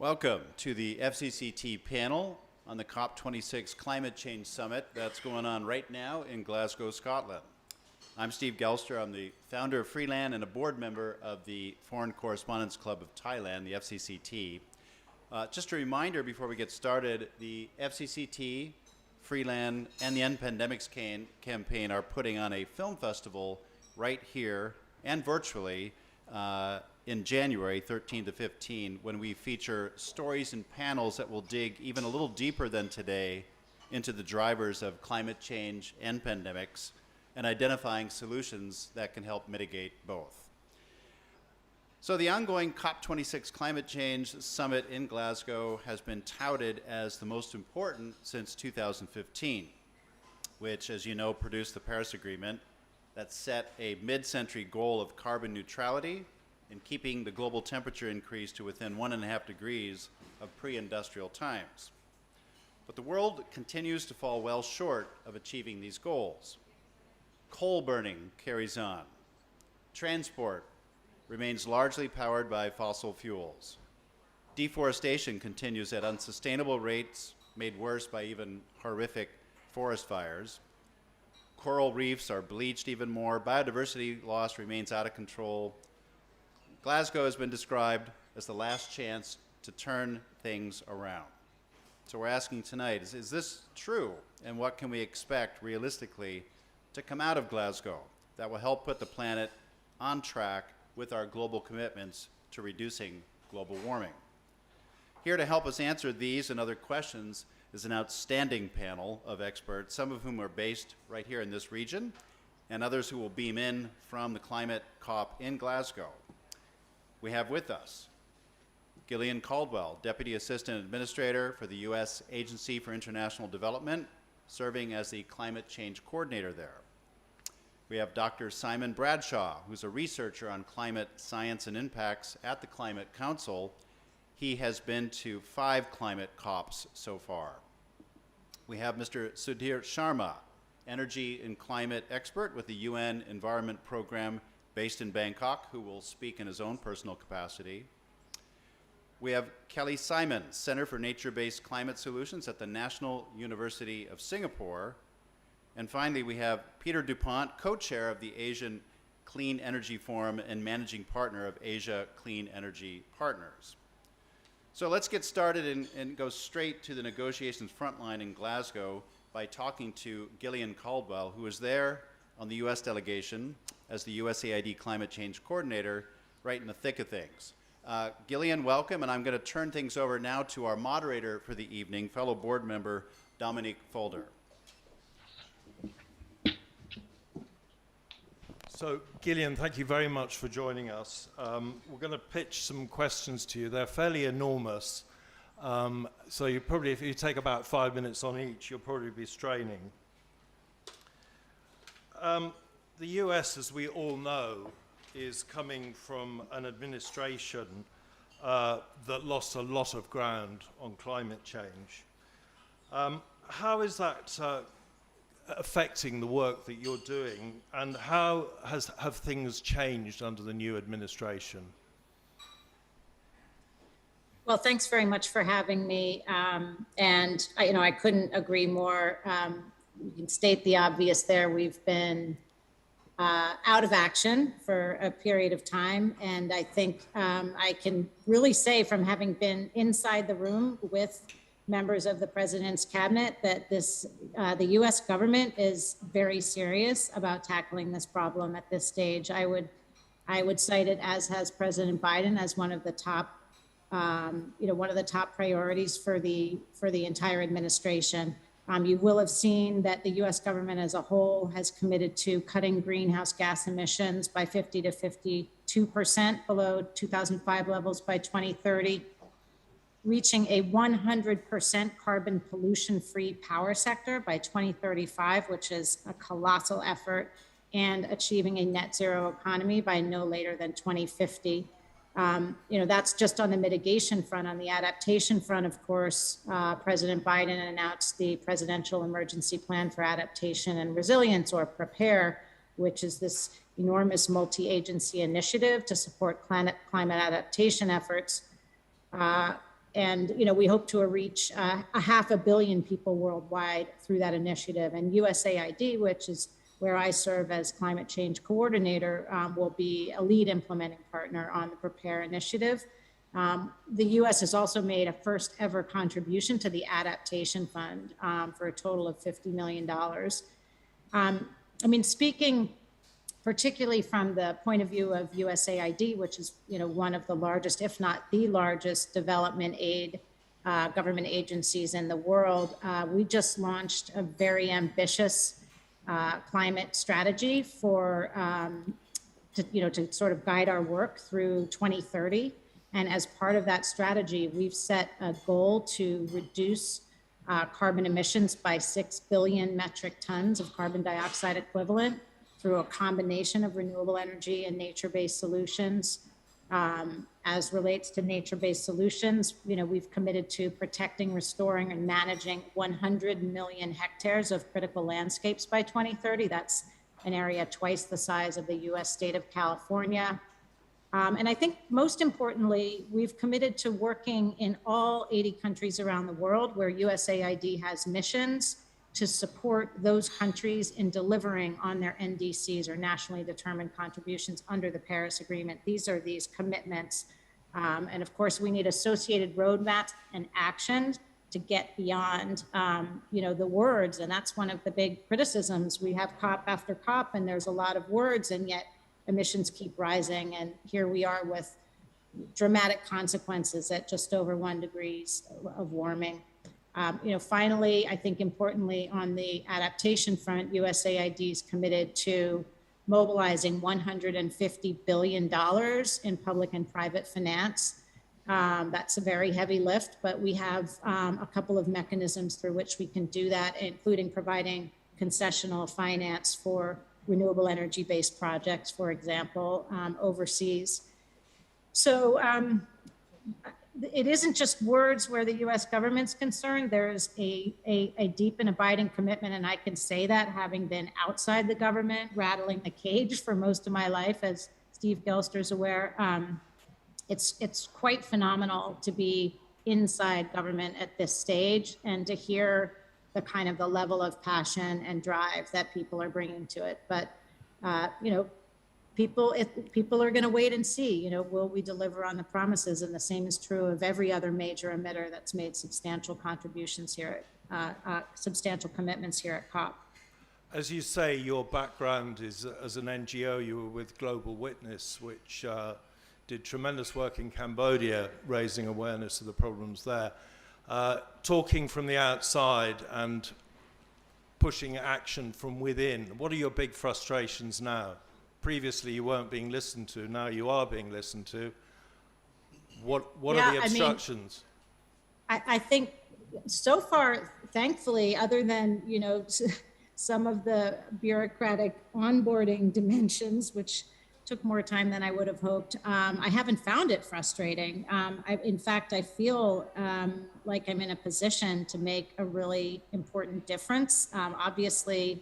Welcome to the FCCT panel on the COP26 Climate Change Summit that's going on right now in Glasgow, Scotland. I'm Steve Gelster. I'm the founder of Freeland and a board member of the Foreign Correspondents Club of Thailand, the FCCT. Just a reminder before we get started, the FCCT, Freeland, and the End Pandemics campaign are putting on a film festival right here and virtually in January 13 to 15, when we feature stories and panels that will dig even a little deeper than today into the drivers of climate change and pandemics and identifying solutions that can help mitigate both. So the ongoing COP26 Climate Change Summit in Glasgow has been touted as the most important since 2015, which, as you know, produced the Paris Agreement that set a mid-century goal of carbon neutrality in keeping the global temperature increase to within 1.5 degrees of pre-industrial times. But the world continues to fall well short of achieving these goals. Coal burning carries on. Transport remains largely powered by fossil fuels. Deforestation continues at unsustainable rates, made worse by even horrific forest fires. Coral reefs are bleached even more. Biodiversity loss remains out of control. Glasgow has been described as the last chance to turn things around. So we're asking tonight, is this true? And what can we expect realistically to come out of Glasgow that will help put the planet on track with our global commitments to reducing global warming? Here to help us answer these and other questions is an outstanding panel of experts, some of whom are based right here in this region, and others who will beam in from the Climate COP in Glasgow. We have with us Gillian Caldwell, Deputy Assistant Administrator for the U.S. Agency for International Development, serving as the Climate Change Coordinator there. We have Dr. Simon Bradshaw, who's a researcher on climate science and impacts at the Climate Council. He has been to 5 climate COPs so far. We have Mr. Sudhir Sharma, energy and climate expert with the UN Environment Program based in Bangkok, who will speak in his own personal capacity. We have Kelly Simon, Center for Nature-Based Climate Solutions at the National University of Singapore. And finally, we have Peter DuPont, co-chair of the Asian Clean Energy Forum and managing partner of Asia Clean Energy Partners. So let's get started and go straight to the negotiations frontline in Glasgow by talking to Gillian Caldwell, who is there on the U.S. delegation as the USAID Climate Change Coordinator, right in the thick of things. Gillian, welcome, and I'm going to turn things over now to our moderator for the evening, fellow board member Dominique Folder. So, Gillian, thank you very much for joining us. We're going to pitch some questions to you. They're fairly enormous, so you probably, if you take about 5 minutes on each, you'll probably be straining. The US, as we all know, is coming from an administration that lost a lot of ground on climate change. How is that affecting the work that you're doing, and how have things changed under the new administration? Well, thanks very much for having me. And I couldn't agree more. We can state the obvious there. We've been out of action for a period of time. And I think I can really say, from having been inside the room with members of the president's cabinet, that the US government is very serious about tackling this problem at this stage. I would cite it, as has President Biden, as one of the top priorities for the entire administration. You will have seen that the US government as a whole has committed to cutting greenhouse gas emissions by 50 to 52% below 2005 levels by 2030, reaching a 100% carbon pollution-free power sector by 2035, which is a colossal effort, and achieving a net zero economy by no later than 2050. That's just on the mitigation front. On the adaptation front, of course, President Biden announced the Presidential Emergency Plan for Adaptation and Resilience, or PREPARE, which is this enormous multi-agency initiative to support climate adaptation efforts. And, you know, we hope to reach a 500 million people worldwide through that initiative. And USAID, which is where I serve as climate change coordinator, will be a lead implementing partner on the Prepare initiative. The U.S. has also made a first ever contribution to the Adaptation Fund for a total of $50 million. I mean, speaking particularly from the point of view of USAID, which is, you know, one of the largest, if not the largest, development aid government agencies in the world, we just launched a very ambitious climate strategy for to sort of guide our work through 2030. And as part of that strategy, we've set a goal to reduce carbon emissions by 6 billion metric tons of carbon dioxide equivalent through a combination of renewable energy and nature-based solutions. As relates to nature-based solutions, you know, we've committed to protecting, restoring, and managing 100 million hectares of critical landscapes by 2030. That's an area twice the size of the US state of California. And I think most importantly, we've committed to working in all 80 countries around the world where USAID has missions to support those countries in delivering on their NDCs, or nationally determined contributions, under the Paris Agreement. These are these commitments. And of course, we need associated roadmaps and actions to get beyond, you know, the words. And that's one of the big criticisms. We have COP after COP, and there's a lot of words, and yet emissions keep rising. And here we are with dramatic consequences at just over 1 degree of warming. You know, finally, I think importantly, on the adaptation front, USAID is committed to mobilizing $150 billion in public and private finance. That's a very heavy lift, but we have a couple of mechanisms through which we can do that, including providing concessional finance for renewable energy-based projects, for example, overseas. So it isn't just words where the US government's concerned. There's a deep and abiding commitment, and I can say that having been outside the government, rattling the cage for most of my life, as Steve Gelster's aware. It's quite phenomenal to be inside government at this stage and to hear the kind of the level of passion and drive that people are bringing to it. But, you know, people are going to wait and see, you know, will we deliver on the promises? And the same is true of every other major emitter that's made substantial contributions here, substantial commitments here at COP. As you say, your background is as an NGO. You were with Global Witness, which did tremendous work in Cambodia, raising awareness of the problems there. Talking from the outside and pushing action from within, what are your big frustrations now? Previously, you weren't being listened to. Now you are being listened to. What are the obstructions? I think so far, thankfully, other than, you know, some of the bureaucratic onboarding dimensions, which took more time than I would have hoped, I haven't found it frustrating. In fact, I feel like I'm in a position to make a really important difference. Obviously,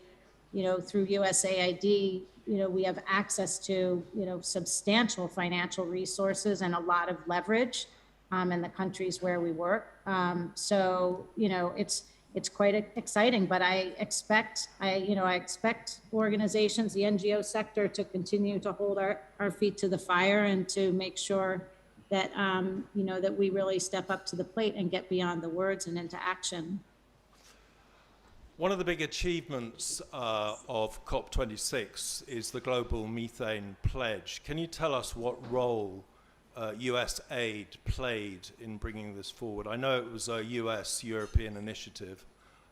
you know, through USAID, you know, we have access to, you know, substantial financial resources and a lot of leverage in the countries where we work. So, you know, it's quite exciting, but I expect organizations, the NGO sector, to continue to hold our feet to the fire and to make sure that, you know, that we really step up to the plate and get beyond the words and into action. One of the big achievements of COP26 is the Global Methane Pledge. Can you tell us what role US aid played in bringing this forward? I know it was a US-European initiative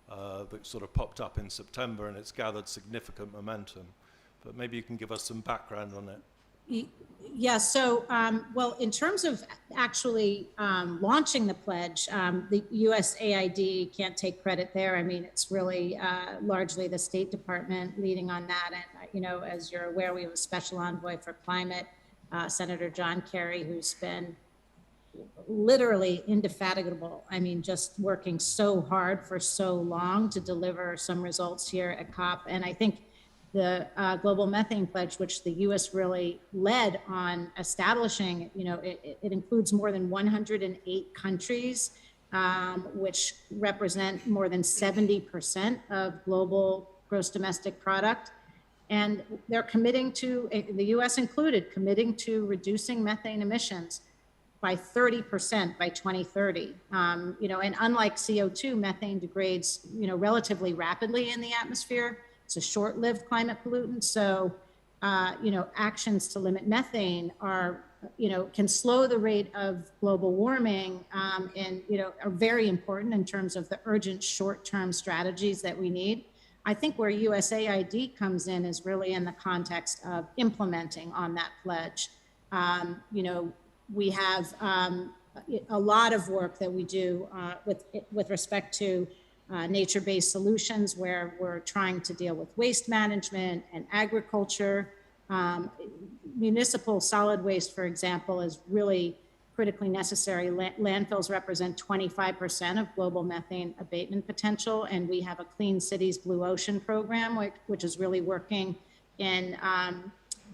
that sort of popped up in September, and it's gathered significant momentum. But maybe you can give us some background on it. Yeah, so, well, in terms of actually launching the pledge, the USAID can't take credit there. I mean, it's really largely the State Department leading on that. And, you know, as you're aware, we have a special envoy for climate, Senator John Kerry, who's been literally indefatigable. I mean, just working so hard for so long to deliver some results here at COP. And I think the Global Methane Pledge, which the U.S. really led on establishing, it includes more than 108 countries, which represent more than 70% of global gross domestic product. And they're committing to, the U.S. included, committing to reducing methane emissions by 30% by 2030. And unlike CO2, methane degrades, relatively rapidly in the atmosphere. It's a short-lived climate pollutant. So, actions to limit methane are, can slow the rate of global warming and, are very important in terms of the urgent short-term strategies that we need. I think where USAID comes in is really in the context of implementing on that pledge. We have a lot of work that we do with respect to nature-based solutions, where we're trying to deal with waste management and agriculture. Municipal solid waste, for example, is really critically necessary. Landfills represent 25% of global methane abatement potential, and we have a Clean Cities Blue Ocean program, which is really working in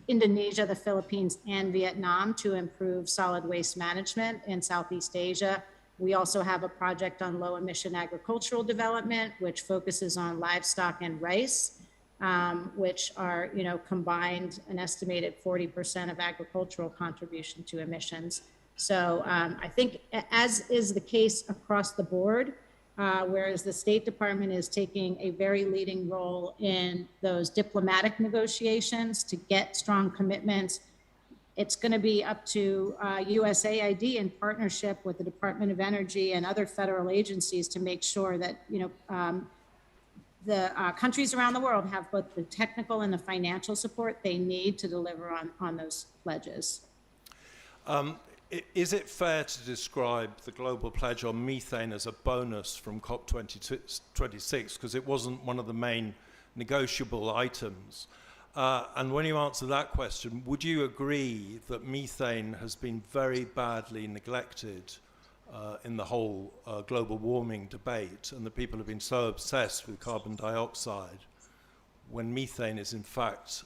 Indonesia, the Philippines, and Vietnam to improve solid waste management in Southeast Asia. We also have a project on low emission agricultural development, which focuses on livestock and rice, which are, combined an estimated 40% of agricultural contribution to emissions. So I think, as is the case across the board, whereas the State Department is taking a very leading role in those diplomatic negotiations to get strong commitments, it's going to be up to USAID in partnership with the Department of Energy and other federal agencies to make sure that, the countries around the world have both the technical and the financial support they need to deliver on those pledges. Is it fair to describe the global pledge on methane as a bonus from COP26, because it wasn't one of the main negotiable items? And when you answer that question, would you agree that methane has been very badly neglected in the whole global warming debate, and that people have been so obsessed with carbon dioxide when methane is in fact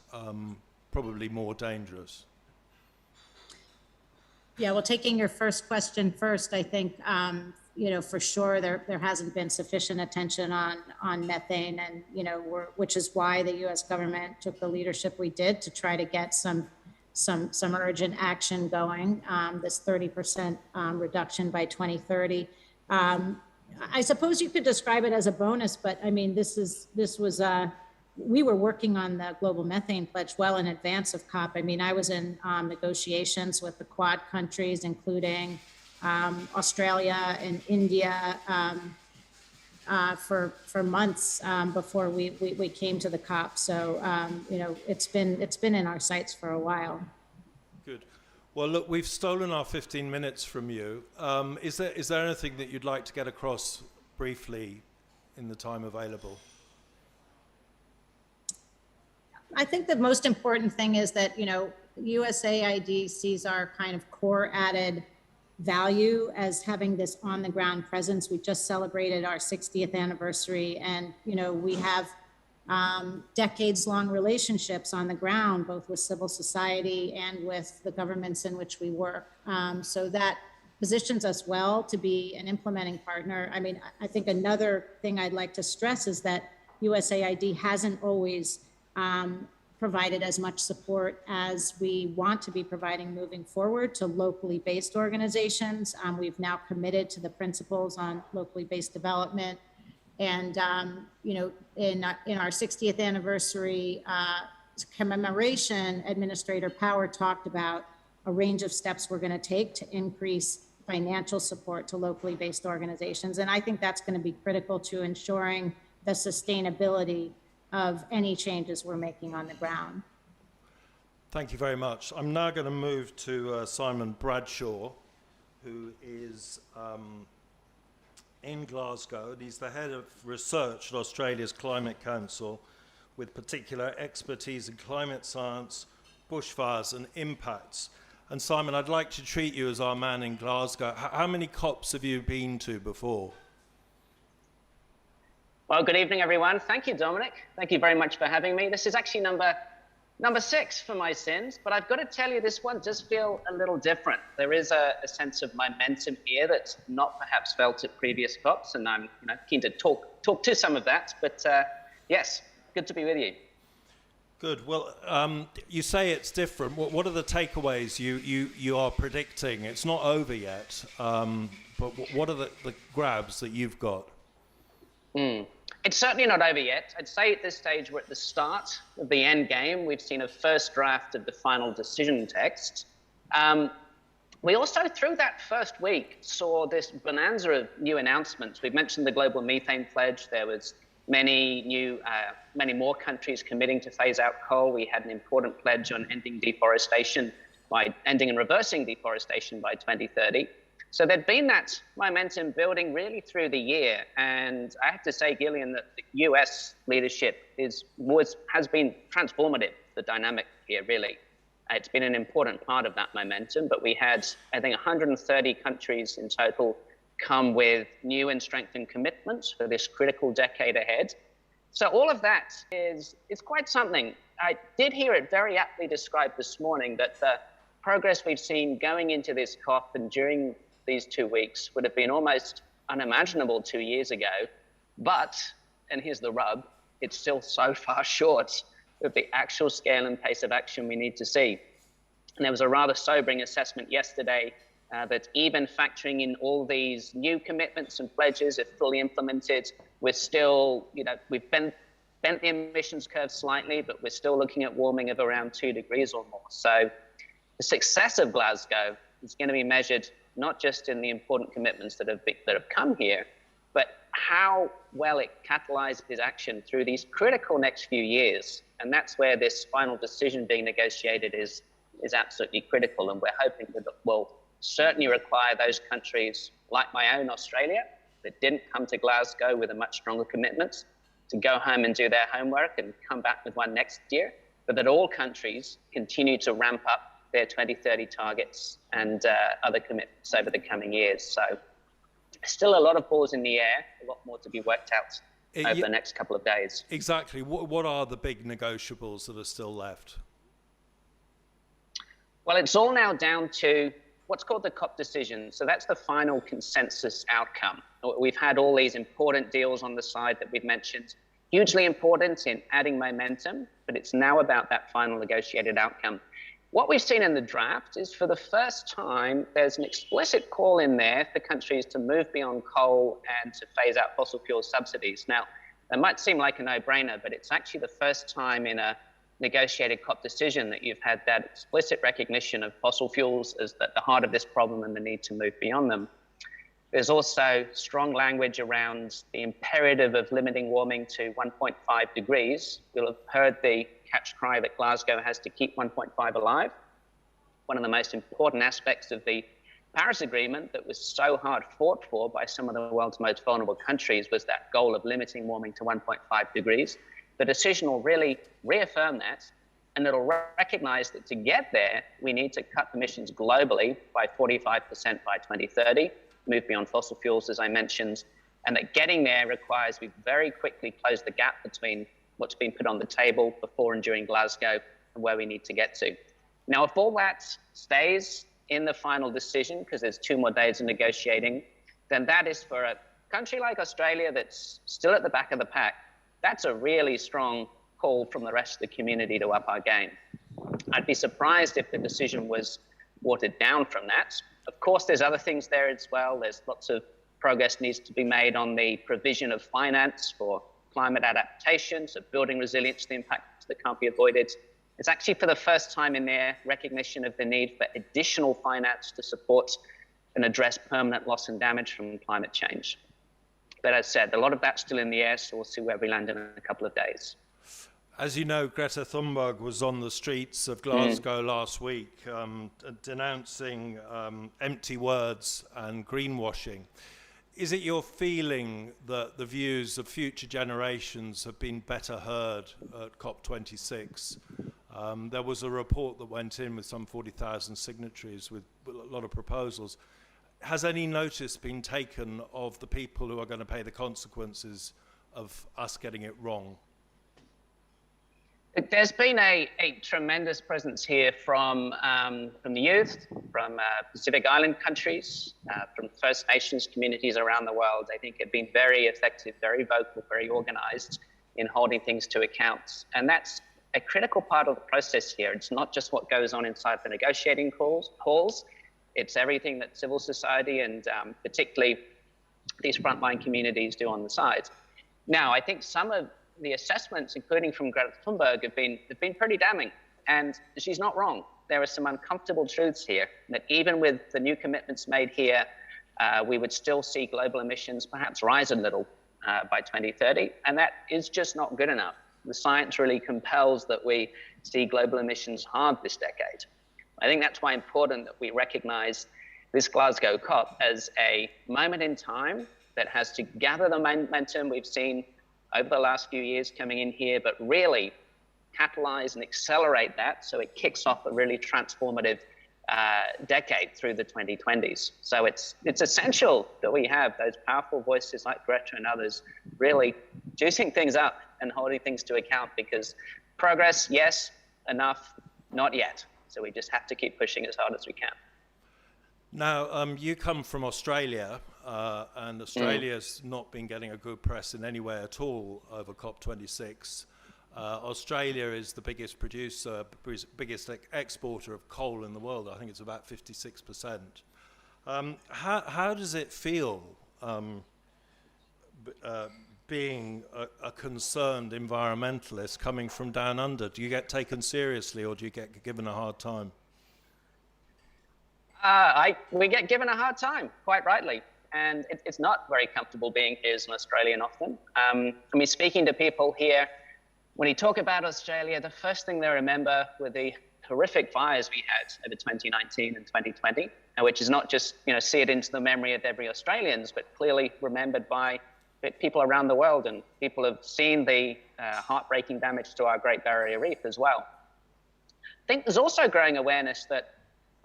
probably more dangerous? Yeah, well, taking your first question first, I think, for sure there hasn't been sufficient attention on methane, and, which is why the U.S. government took the leadership we did to try to get some urgent action going, this 30% reduction by 2030. I suppose you could describe it as a bonus, but I mean, we were working on the global methane pledge well in advance of COP. I mean, I was in negotiations with the Quad countries, including Australia and India, for months before we came to the COP. So it's been in our sights for a while. Good. Well, look, we've stolen our 15 minutes from you. Is there anything that you'd like to get across briefly in the time available? I think the most important thing is that, USAID sees our kind of core added value as having this on the ground presence. We just celebrated our 60th anniversary, and, we have decades long relationships on the ground, both with civil society and with the governments in which we work. So that positions us well to be an implementing partner. I mean, I think another thing I'd like to stress is that USAID hasn't always provided as much support as we want to be providing moving forward to locally based organizations. We've now committed to the principles on locally based development. And, in our 60th anniversary commemoration, Administrator Power talked about a range of steps we're going to take to increase financial support to locally based organizations. And I think that's going to be critical to ensuring the sustainability of any changes we're making on the ground. Thank you very much. I'm now going to move to Simon Bradshaw, who is in Glasgow, and he's the head of research at Australia's Climate Council, with particular expertise in climate science, bushfires and impacts. And Simon, I'd like to treat you as our man in Glasgow. How many COPs have you been to before? Well, good evening, everyone. Thank you, Dominic. Thank you very much for having me. This is actually number 6 for my sins, but I've got to tell you, this one does feel a little different. There is a sense of momentum here that's not perhaps felt at previous COPs, and I'm keen to talk to some of that. But yes, good to be with you. Good. Well, you say it's different. What are the takeaways you are predicting? It's not over yet, but what are the grabs that you've got? It's certainly not over yet. I'd say at this stage we're at the start of the end game. We've seen a first draft of the final decision text. We also, through that first week, saw this bonanza of new announcements. We've mentioned the global methane pledge. There was many more countries committing to phase out coal. We had an important pledge on ending deforestation by ending and reversing deforestation by 2030. So there'd been that momentum building really through the year. And I have to say, Gillian, that the US leadership has been transformative, the dynamic here, really. It's been an important part of that momentum, but we had, I think, 130 countries in total come with new and strengthened commitments for this critical decade ahead. So all of that is quite something. I did hear it very aptly described this morning that the progress we've seen going into this COP and during these 2 weeks would have been almost unimaginable 2 years ago. But, and here's the rub, it's still so far short of the actual scale and pace of action we need to see. And there was a rather sobering assessment yesterday that even factoring in all these new commitments and pledges, if fully implemented, we're still, we've bent the emissions curve slightly, but we're still looking at warming of around 2 degrees or more. So the success of Glasgow is going to be measured not just in the important commitments that have come here, but how well it catalyzes action through these critical next few years. And that's where this final decision being negotiated is absolutely critical. And we're hoping that it will certainly require those countries like my own Australia that didn't come to Glasgow with a much stronger commitment to go home and do their homework and come back with one next year, but that all countries continue to ramp up their 2030 targets and other commitments over the coming years. So still a lot of balls in the air, a lot more to be worked out over the next couple of days. Exactly. What are the big negotiables that are still left? Well, it's all now down to what's called the COP decision. So that's the final consensus outcome. We've had all these important deals on the side that we've mentioned, hugely important in adding momentum, but it's now about that final negotiated outcome. What we've seen in the draft is for the first time, there's an explicit call in there for countries to move beyond coal and to phase out fossil fuel subsidies. Now, that might seem like a no-brainer, but it's actually the first time in a negotiated COP decision that you've had that explicit recognition of fossil fuels as at the heart of this problem and the need to move beyond them. There's also strong language around the imperative of limiting warming to 1.5 degrees. You'll have heard the catch cry that Glasgow has to keep 1.5 alive. One of the most important aspects of the Paris Agreement that was so hard fought for by some of the world's most vulnerable countries was that goal of limiting warming to 1.5 degrees. The decision will really reaffirm that, and it'll recognize that to get there, we need to cut emissions globally by 45% by 2030, move beyond fossil fuels, as I mentioned, and that getting there requires we very quickly close the gap between what's been put on the table before and during Glasgow and where we need to get to. Now, if all that stays in the final decision, because there's 2 more days of negotiating, then that is for a country like Australia that's still at the back of the pack. That's a really strong call from the rest of the community to up our game. I'd be surprised if the decision was watered down from that. Of course, there's other things there as well. There's lots of progress needs to be made on the provision of finance for climate adaptation, so building resilience to the impacts that can't be avoided. It's actually for the first time in there recognition of the need for additional finance to support and address permanent loss and damage from climate change. But as said, a lot of that's still in the air, so we'll see where we land in a couple of days. As you know, Greta Thunberg was on the streets of Glasgow last week denouncing empty words and greenwashing. Is it your feeling that the views of future generations have been better heard at COP26? There was a report that went in with some 40,000 signatories with a lot of proposals. Has any notice been taken of the people who are going to pay the consequences of us getting it wrong? There's been a tremendous presence here from the youth, from Pacific Island countries, from First Nations communities around the world. I think have been very effective, very vocal, very organized in holding things to account. And that's a critical part of the process here. It's not just what goes on inside the negotiating halls. It's everything that civil society and particularly these frontline communities do on the sides. Now, I think some of the assessments, including from Greta Thunberg, have been pretty damning. And she's not wrong. There are some uncomfortable truths here that even with the new commitments made here, we would still see global emissions perhaps rise a little by 2030. And that is just not good enough. The science really compels that we see global emissions halve this decade. I think that's why important that we recognize this Glasgow COP as a moment in time that has to gather the momentum we've seen over the last few years coming in here, but really catalyze and accelerate that so it kicks off a really transformative decade through the 2020s. So it's essential that we have those powerful voices like Greta and others really juicing things up and holding things to account, because progress, yes, enough, not yet. So we just have to keep pushing as hard as we can. Now, you come from Australia, and Australia's not been getting a good press in any way at all over COP26. Australia is the biggest producer, biggest exporter of coal in the world. I think it's about 56%. How does it feel being a concerned environmentalist coming from down under? Do you get taken seriously, or do you get given a hard time? We get given a hard time, quite rightly. And it's not very comfortable being here as an Australian often. I mean, speaking to people here, when you talk about Australia, the first thing they remember were the horrific fires we had over 2019 and 2020, which is not just, seared into the memory of every Australian, but clearly remembered by people around the world, and people have seen the heartbreaking damage to our Great Barrier Reef as well. I think there's also growing awareness that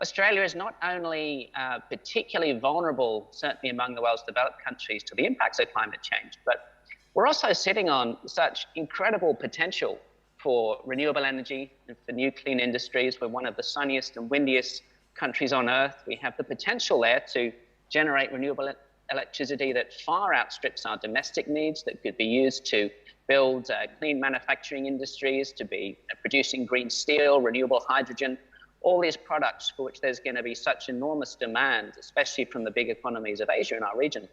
Australia is not only particularly vulnerable, certainly among the world's developed countries, to the impacts of climate change, but we're also sitting on such incredible potential for renewable energy and for new clean industries. We're one of the sunniest and windiest countries on Earth. We have the potential there to generate renewable electricity that far outstrips our domestic needs, that could be used to build clean manufacturing industries, to be producing green steel, renewable hydrogen, all these products for which there's going to be such enormous demand, especially from the big economies of Asia in our region.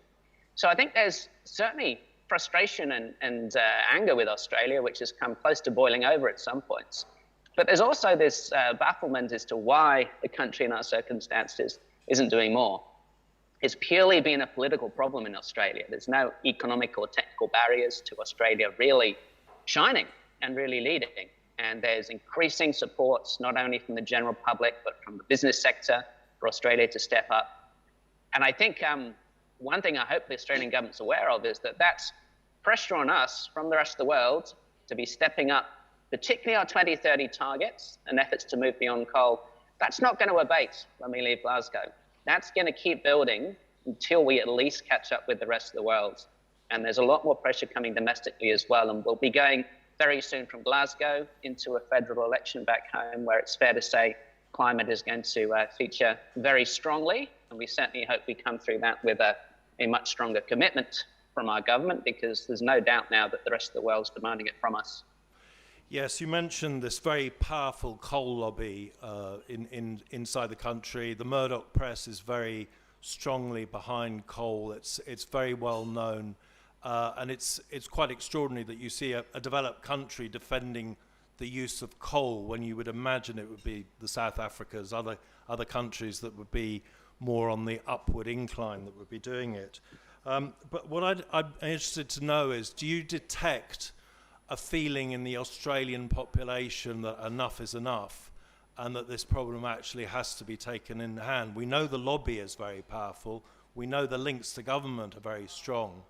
So I think there's certainly frustration and anger with Australia, which has come close to boiling over at some points. But there's also this bafflement as to why the country in our circumstances isn't doing more. It's purely been a political problem in Australia. There's no economic or technical barriers to Australia really shining and really leading. And there's increasing supports, not only from the general public, but from the business sector for Australia to step up. And I think one thing I hope the Australian government's aware of is that that's pressure on us from the rest of the world to be stepping up, particularly our 2030 targets and efforts to move beyond coal. That's not going to abate when we leave Glasgow. That's going to keep building until we at least catch up with the rest of the world. And there's a lot more pressure coming domestically as well. And we'll be going very soon from Glasgow into a federal election back home, where it's fair to say climate is going to feature very strongly. And we certainly hope we come through that with a much stronger commitment from our government, because there's no doubt now that the rest of the world's demanding it from us. Yes, you mentioned this very powerful coal lobby inside the country. The Murdoch press is very strongly behind coal. It's very well known, and it's quite extraordinary that you see a developed country defending the use of coal when you would imagine it would be the South Africas, other countries that would be more on the upward incline that would be doing it. But what I'm interested to know is, do you detect a feeling in the Australian population that enough is enough and that this problem actually has to be taken in hand? We know the lobby is very powerful. We know the links to government are very strong.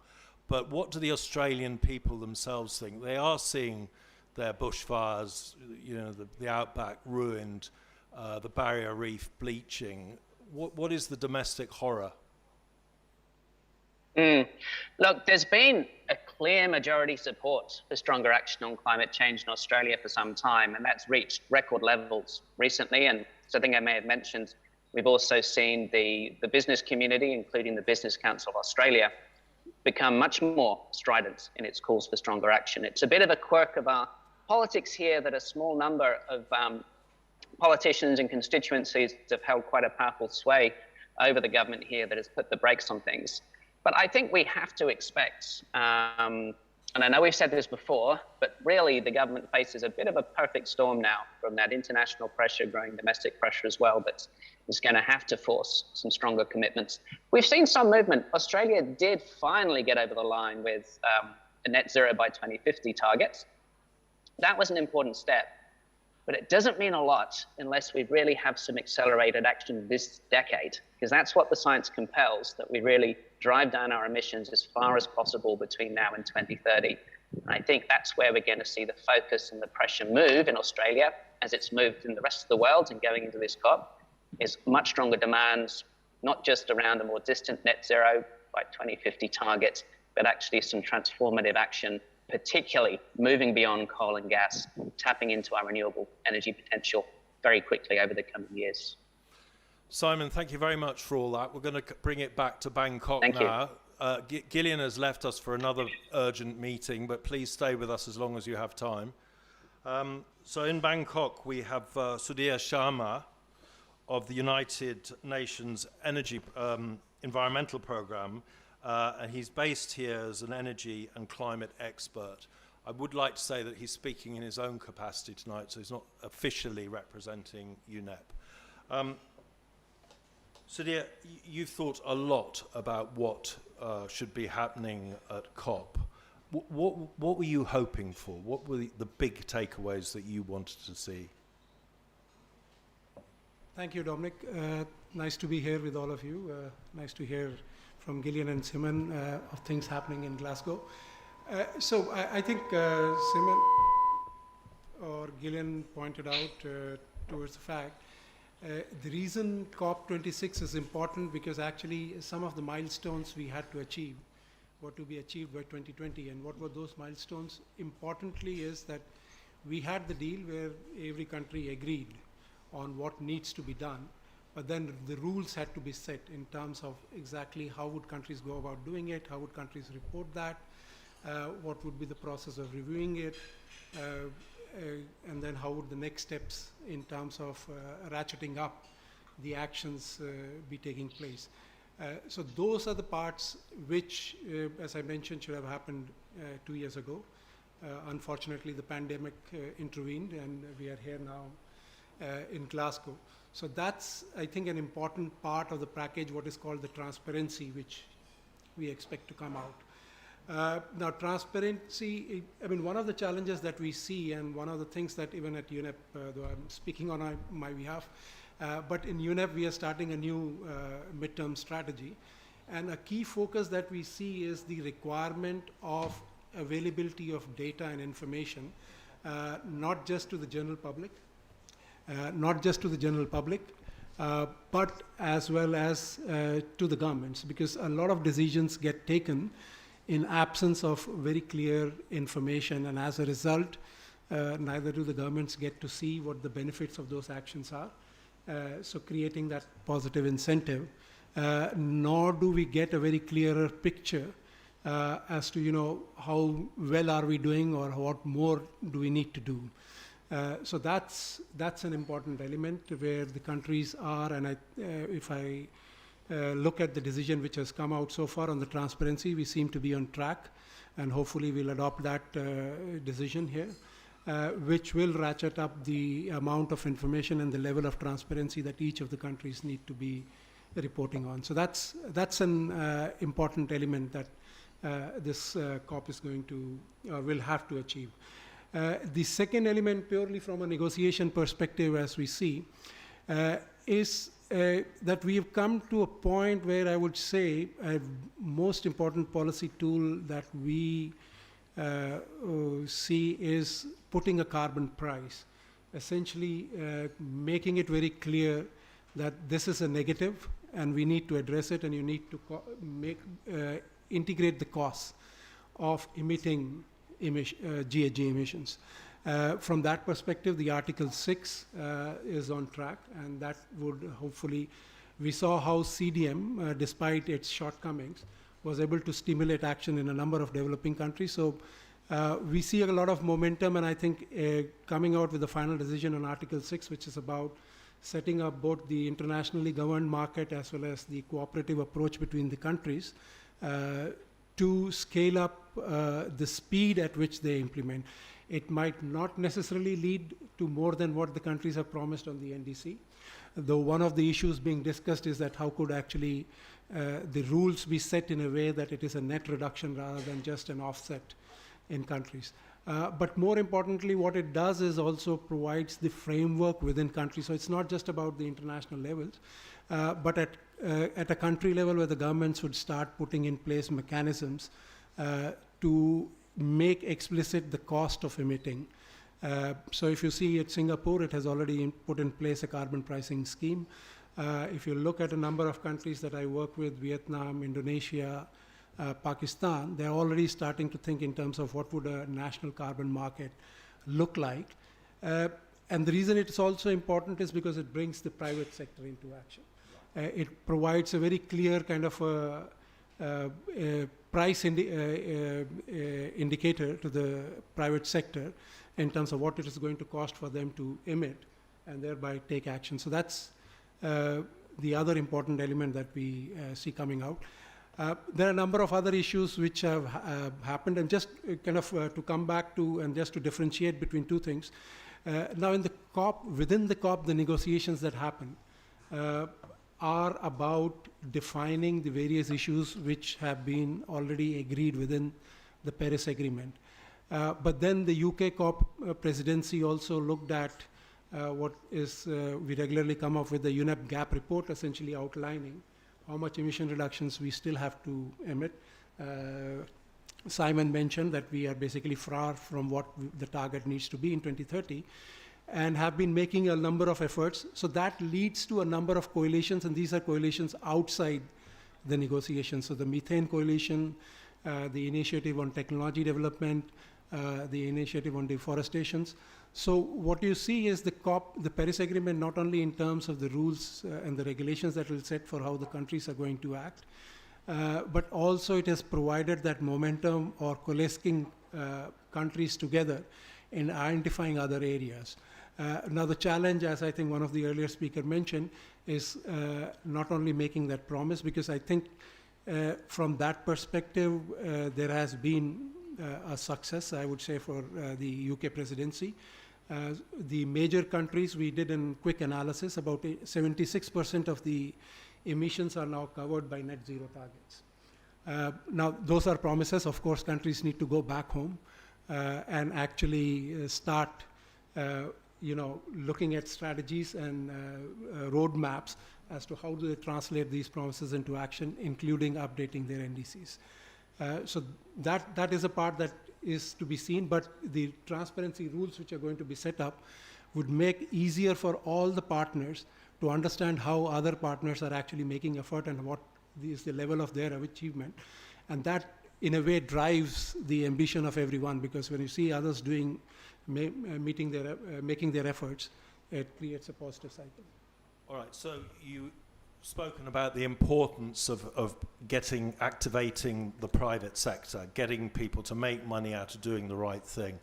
But what do the Australian people themselves think? They are seeing their bushfires, the outback ruined, the barrier reef bleaching. What is the domestic horror? Look, there's been a clear majority support for stronger action on climate change in Australia for some time, and that's reached record levels recently. And so I think I may have mentioned, we've also seen the business community, including the Business Council of Australia, become much more strident in its calls for stronger action. It's a bit of a quirk of our politics here that a small number of politicians and constituencies have held quite a powerful sway over the government here that has put the brakes on things. But I think we have to expect, and I know we've said this before, but really the government faces a bit of a perfect storm now from that international pressure, growing domestic pressure as well, but is going to have to force some stronger commitments. We've seen some movement. Australia did finally get over the line with a net zero by 2050 target. That was an important step, but it doesn't mean a lot unless we really have some accelerated action this decade, because that's what the science compels, that we really drive down our emissions as far as possible between now and 2030. And I think that's where we're going to see the focus and the pressure move in Australia, as it's moved in the rest of the world and going into this COP, is much stronger demands, not just around a more distant net zero by 2050 target, but actually some transformative action, particularly moving beyond coal and gas, tapping into our renewable energy potential very quickly over the coming years. Simon, thank you very much for all that. We're going to bring it back to Bangkok now. Gillian has left us for another urgent meeting, but please stay with us as long as you have time. So in Bangkok, we have Sudhir Sharma of the United Nations Energy Environmental Programme, and he's based here as an energy and climate expert. I would like to say that he's speaking in his own capacity tonight, so he's not officially representing UNEP. Sudhir, you've thought a lot about what should be happening at COP. What were you hoping for? What were the big takeaways that you wanted to see? Thank you, Dominic. Nice to be here with all of you. Nice to hear from Gillian and Simon of things happening in Glasgow. So I think Simon or Gillian pointed out towards the fact the reason COP26 is important, because actually some of the milestones we had to achieve were to be achieved by 2020. And what were those milestones? Importantly is that we had the deal where every country agreed on what needs to be done, but then the rules had to be set in terms of exactly how would countries go about doing it, how would countries report that, what would be the process of reviewing it, and then how would the next steps in terms of ratcheting up the actions be taking place. So those are the parts which, as I mentioned, should have happened 2 years ago. Unfortunately, the pandemic intervened, and we are here now in Glasgow. So that's, I think, an important part of the package, what is called the transparency, which we expect to come out. Now, transparency, I mean, one of the challenges that we see, and one of the things that even at UNEP, though I'm speaking on my behalf, but in UNEP we are starting a new midterm strategy. And a key focus that we see is the requirement of availability of data and information, not just to the general public, but as well as to the governments, because a lot of decisions get taken in absence of very clear information, and as a result, neither do the governments get to see what the benefits of those actions are. So creating that positive incentive, nor do we get a very clearer picture as to, you know, how well are we doing or what more do we need to do. So that's an important element where the countries are, and if I look at the decision which has come out so far on the transparency, we seem to be on track, and hopefully we'll adopt that decision here, which will ratchet up the amount of information and the level of transparency that each of the countries need to be reporting on. So that's an important element that this COP is going to, will have to achieve. The second element, purely from a negotiation perspective, as we see, is that we have come to a point where I would say a most important policy tool that we see is putting a carbon price, essentially making it very clear that this is a negative and we need to address it, and you need to make integrate the costs of emitting GHG emissions. From that perspective, the Article 6 is on track, and that would hopefully, we saw how CDM, despite its shortcomings, was able to stimulate action in a number of developing countries. So we see a lot of momentum, and I think coming out with the final decision on Article 6, which is about setting up both the internationally governed market as well as the cooperative approach between the countries to scale up the speed at which they implement. It might not necessarily lead to more than what the countries have promised on the NDC, though one of the issues being discussed is that how could actually the rules be set in a way that it is a net reduction rather than just an offset in countries. But more importantly, what it does is also provides the framework within countries. So it's not just about the international levels, but at a country level where the governments would start putting in place mechanisms to make explicit the cost of emitting. So if you see at Singapore, it has already put in place a carbon pricing scheme. If you look at a number of countries that I work with, Vietnam, Indonesia, Pakistan, they're already starting to think in terms of what would a national carbon market look like. And the reason it's also important is because it brings the private sector into action. It provides a very clear kind of price indicator to the private sector in terms of what it is going to cost for them to emit and thereby take action. So that's the other important element that we see coming out. There are a number of other issues which have happened, and just kind of to come back to and just to differentiate between two things. Now in the COP, within the COP, the negotiations that happen are about defining the various issues which have been already agreed within the Paris Agreement. But then the UK COP presidency also looked at what is, we regularly come up with the UNEP gap report, essentially outlining how much emission reductions we still have to emit. Simon mentioned that we are basically far from what the target needs to be in 2030, and have been making a number of efforts. So that leads to a number of coalitions, and these are coalitions outside the negotiations. So the Methane Coalition, the Initiative on Technology Development, the Initiative on Deforestation. So what you see is the Paris Agreement, not only in terms of the rules and the regulations that will set for how the countries are going to act, but also it has provided that momentum or coalescing countries together in identifying other areas. Now the challenge, as I think one of the earlier speakers mentioned, is not only making that promise, because I think from that perspective, there has been a success, I would say, for the UK presidency. The major countries, we did a quick analysis, about 76% of the emissions are now covered by net zero targets. Now, those are promises. Of course, countries need to go back home and actually start looking at strategies and roadmaps as to how do they translate these promises into action, including updating their NDCs. So that is a part that is to be seen, but the transparency rules which are going to be set up would make easier for all the partners to understand how other partners are actually making effort and what is the level of their achievement. And that, in a way, drives the ambition of everyone, because when you see others doing, making their efforts, it creates a positive cycle. All right, so you've spoken about the importance of activating the private sector, getting people to make money out of doing the right thing.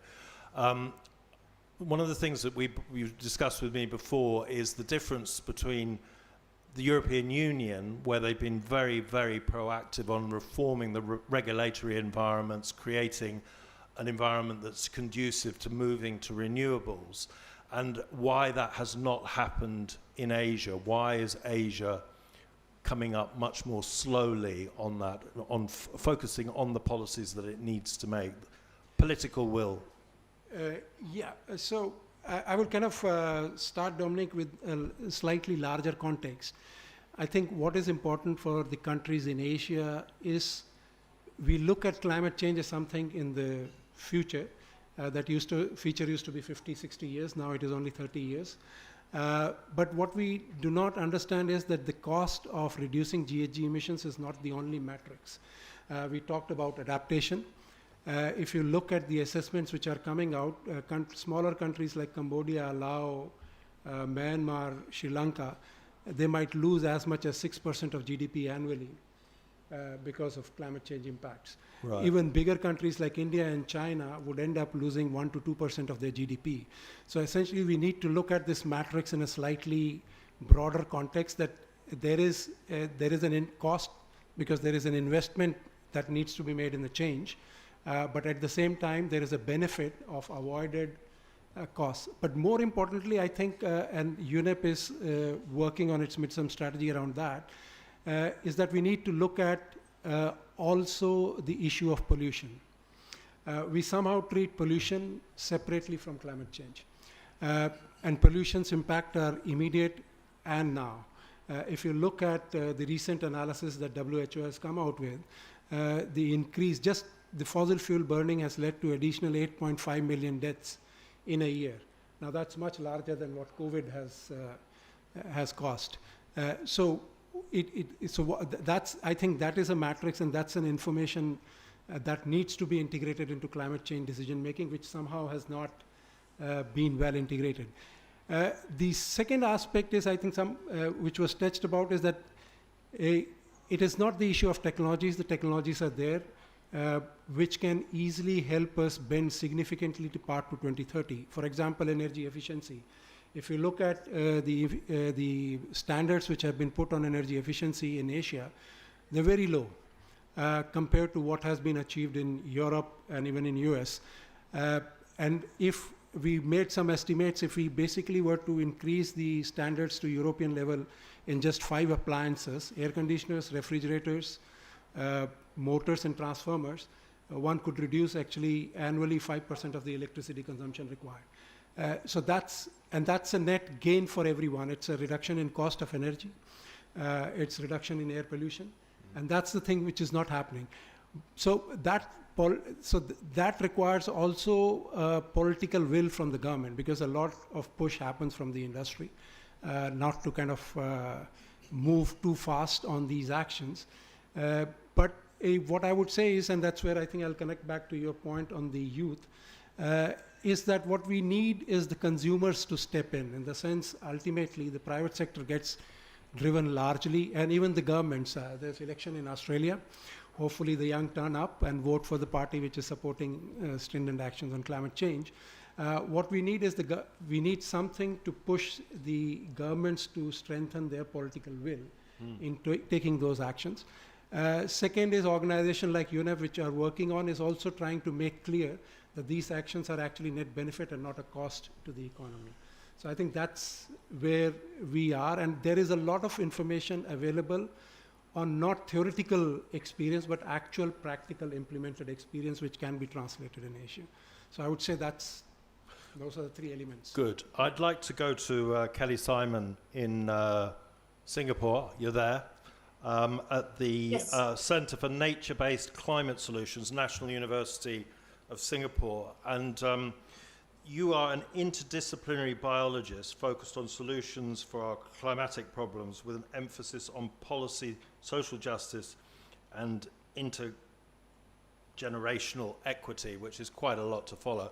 One of the things that you've discussed with me before is the difference between the European Union, where they've been very, very proactive on reforming the regulatory environments, creating an environment that's conducive to moving to renewables, and why that has not happened in Asia. Why is Asia coming up much more slowly on that, focusing on the policies that it needs to make? Political will. So I would kind of start, Dominic, with a slightly larger context. I think what is important for the countries in Asia is we look at climate change as something in the future. That used to be 50, 60 years. Now it is only 30 years. But what we do not understand is that the cost of reducing GHG emissions is not the only matrix. We talked about adaptation. If you look at the assessments which are coming out, smaller countries like Cambodia, Laos, Myanmar, Sri Lanka, they might lose as much as 6% of GDP annually because of climate change impacts. Right. Even bigger countries like India and China would end up losing 1 to 2% of their GDP. So essentially, we need to look at this matrix in a slightly broader context, that there is an cost because there is an investment that needs to be made in the change. But at the same time, there is a benefit of avoided costs. But more importantly, I think, and UNEP is working on its midterm strategy around that, is that we need to look at also the issue of pollution. We somehow treat pollution separately from climate change. And pollution's impact are immediate and now. If you look at the recent analysis that WHO has come out with, the increase, just the fossil fuel burning has led to additional 8.5 million deaths in a year. Now that's much larger than what COVID has cost. So that's, I think that is a matrix, and that's an information that needs to be integrated into climate change decision making, which somehow has not been well integrated. The second aspect is, I think, which was touched about, is that it is not the issue of technologies. The technologies are there, which can easily help us bend significantly to part to 2030. For example, energy efficiency. If you look at the standards which have been put on energy efficiency in Asia, they're very low compared to what has been achieved in Europe and even in US. And if we made some estimates, if we basically were to increase the standards to European level in just 5 appliances, air conditioners, refrigerators, motors and transformers, one could reduce actually annually 5% of the electricity consumption required. So that's a net gain for everyone. It's a reduction in cost of energy. It's reduction in air pollution. And that's the thing which is not happening. So that requires also political will from the government, because a lot of push happens from the industry, not to kind of move too fast on these actions. But what I would say is, and that's where I think I'll connect back to your point on the youth, is that what we need is the consumers to step in the sense, ultimately, the private sector gets driven largely, and even the governments. There's election in Australia. Hopefully the young turn up and vote for the party which is supporting stringent actions on climate change. What we need is we need something to push the governments to strengthen their political will in taking those actions. Second is organizations like UNEP, which are working on, is also trying to make clear that these actions are actually net benefit and not a cost to the economy. So I think that's where we are, and there is a lot of information available on not theoretical experience, but actual practical implemented experience, which can be translated in Asia. So I would say those are the 3 elements. Good. I'd like to go to Kelly Simon in Singapore. You're there. At the Yes. Centre for Nature-Based Climate Solutions, National University of Singapore. And you are an interdisciplinary biologist focused on solutions for our climatic problems with an emphasis on policy, social justice, and intergenerational equity, which is quite a lot to follow.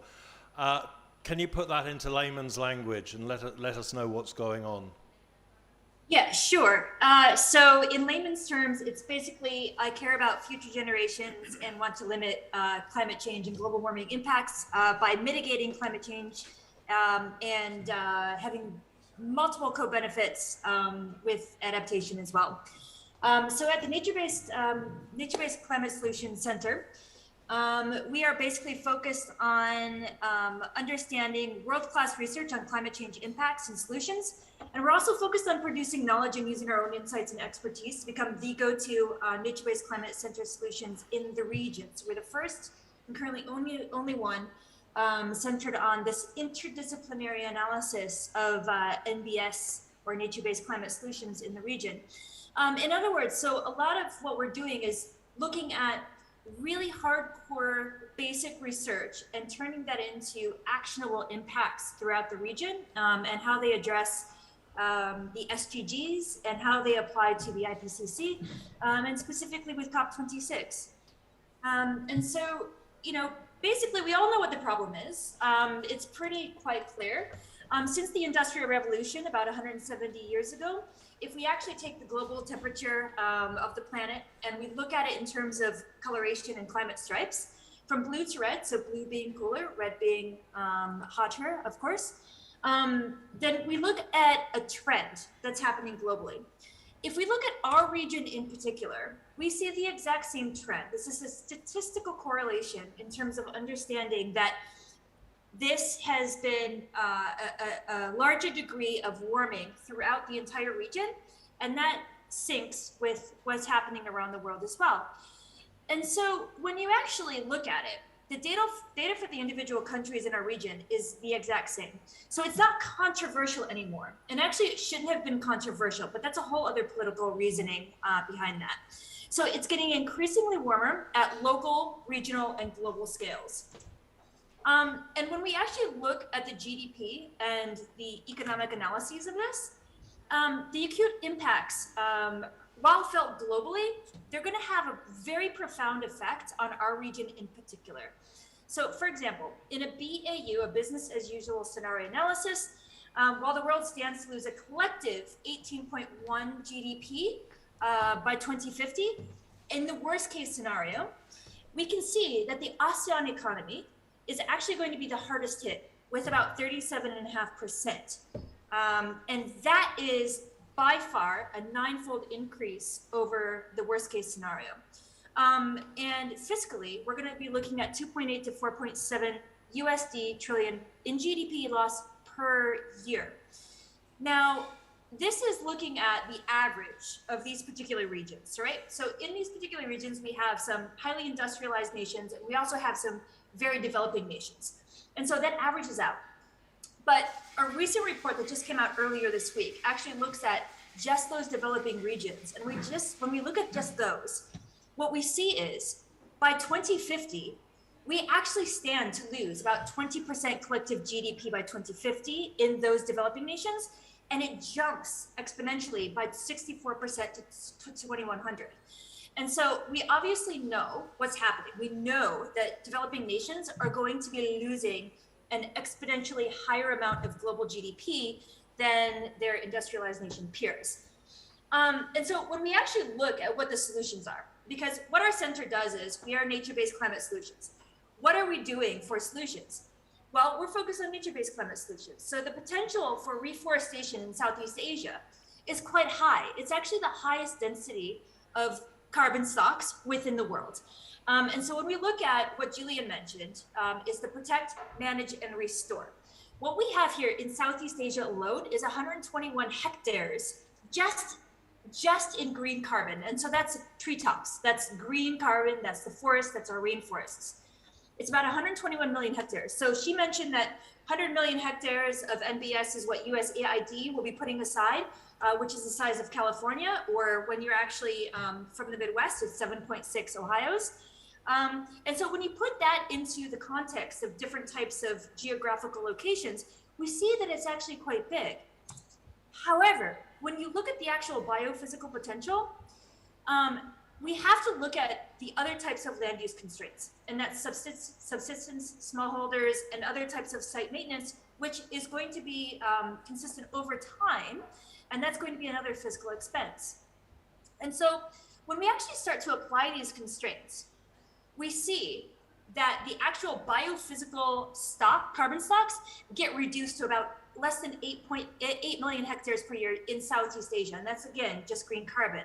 Can you put that into layman's language and let us know what's going on? Yeah, sure. So in layman's terms, it's basically I care about future generations and want to limit climate change and global warming impacts by mitigating climate change and having multiple co-benefits with adaptation as well. So at the NatureBased Climate Solutions Center, we are basically focused on understanding world-class research on climate change impacts and solutions. And we're also focused on producing knowledge and using our own insights and expertise to become the go-to nature-based climate center solutions in the region. So we're the first and currently only one centered on this interdisciplinary analysis of NBS or nature-based climate solutions in the region. In other words, so a lot of what we're doing is looking at really hardcore basic research and turning that into actionable impacts throughout the region and how they address the SDGs and how they apply to the IPCC and specifically with COP26. And so, basically we all know what the problem is. It's pretty quite clear. Since the Industrial Revolution about 170 years ago, if we actually take the global temperature of the planet and we look at it in terms of coloration and climate stripes, from blue to red, so blue being cooler, red being hotter, of course, then we look at a trend that's happening globally. If we look at our region in particular, we see the exact same trend. This is a statistical correlation in terms of understanding that this has been a larger degree of warming throughout the entire region, and that syncs with what's happening around the world as well. And so when you actually look at it, the data for the individual countries in our region is the exact same. So it's not controversial anymore. And actually it shouldn't have been controversial, but that's a whole other political reasoning behind that. So it's getting increasingly warmer at local, regional, and global scales. And when we actually look at the GDP and the economic analyses of this, the acute impacts, while felt globally, they're going to have a very profound effect on our region in particular. So, for example, in a BAU, a business as usual scenario analysis, while the world stands to lose a collective 18.1 GDP by 2050, in the worst case scenario, we can see that the ASEAN economy is actually going to be the hardest hit with about 37.5%. And that is by far a 9-fold increase over the worst case scenario. And fiscally, we're going to be looking at 2.8 to 4.7 USD trillion in GDP loss per year. Now, this is looking at the average of these particular regions, right? So in these particular regions, we have some highly industrialized nations, and we also have some very developing nations. And so that averages out. But a recent report that just came out earlier this week actually looks at just those developing regions. And when we look at just those, what we see is by 2050, we actually stand to lose about 20% collective GDP by 2050 in those developing nations. And it jumps exponentially by 64% to 2100. And so we obviously know what's happening. We know that developing nations are going to be losing an exponentially higher amount of global GDP than their industrialized nation peers. And so when we actually look at what the solutions are, because what our center does is we are nature-based climate solutions. What are we doing for solutions? Well, we're focused on nature-based climate solutions. So the potential for reforestation in Southeast Asia is quite high. It's actually the highest density of carbon stocks within the world. And so when we look at what Julian mentioned, is the protect, manage, and restore. What we have here in Southeast Asia alone is 121 hectares just in green carbon. And so that's treetops, that's green carbon, that's the forest, that's our rainforests. It's about 121 million hectares. So she mentioned that 100 million hectares of NBS is what USAID will be putting aside, which is the size of California, or when you're actually from the Midwest, it's 7.6 Ohio's. And so when you put that into the context of different types of geographical locations, we see that it's actually quite big. However, when you look at the actual biophysical potential, we have to look at the other types of land use constraints, and that's subsistence, smallholders, and other types of site maintenance, which is going to be consistent over time, and that's going to be another fiscal expense. And so when we actually start to apply these constraints, we see that the actual biophysical carbon stocks get reduced to about less than 8 million hectares per year in Southeast Asia, and that's again just green carbon.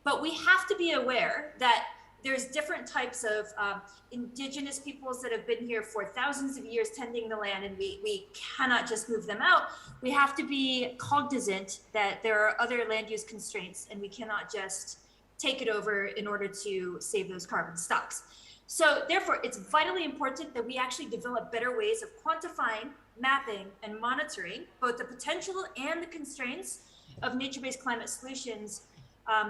But we have to be aware that there's different types of indigenous peoples that have been here for thousands of years tending the land, and we cannot just move them out. We have to be cognizant that there are other land use constraints, and we cannot just take it over in order to save those carbon stocks. So therefore, it's vitally important that we actually develop better ways of quantifying, mapping, and monitoring both the potential and the constraints of nature-based climate solutions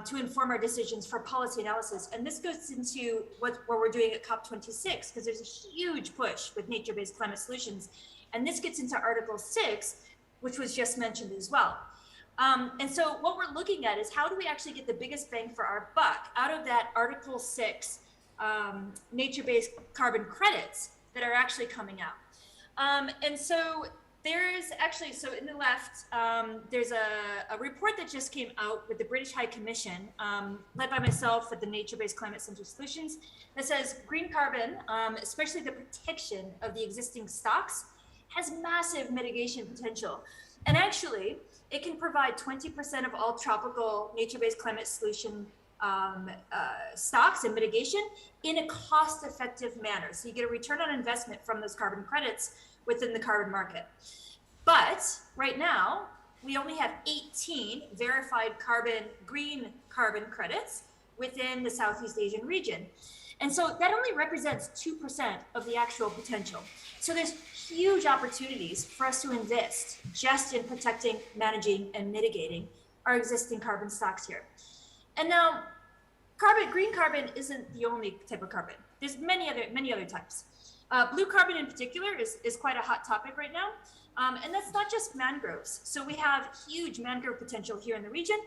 to inform our decisions for policy analysis. And this goes into what we're doing at COP26, because there's a huge push with nature-based climate solutions. And this gets into Article 6, which was just mentioned as well. And so what we're looking at is how do we actually get the biggest bang for our buck out of that Article 6 nature-based carbon credits that are actually coming out. And so there's actually, so in the left, there's a report that just came out with the British High Commission, led by myself at the Nature-Based Climate Center Solutions, that says green carbon, especially the protection of the existing stocks, has massive mitigation potential. And actually, it can provide 20% of all tropical nature-based climate solution stocks and mitigation in a cost-effective manner. So you get a return on investment from those carbon credits within the carbon market. But right now, we only have 18 verified green carbon credits within the Southeast Asian region. And so that only represents 2% of the actual potential. So there's huge opportunities for us to invest just in protecting, managing, and mitigating our existing carbon stocks here. And now, green carbon isn't the only type of carbon. There's many other types. Blue carbon in particular is quite a hot topic right now. And that's not just mangroves. So we have huge mangrove potential here in the region,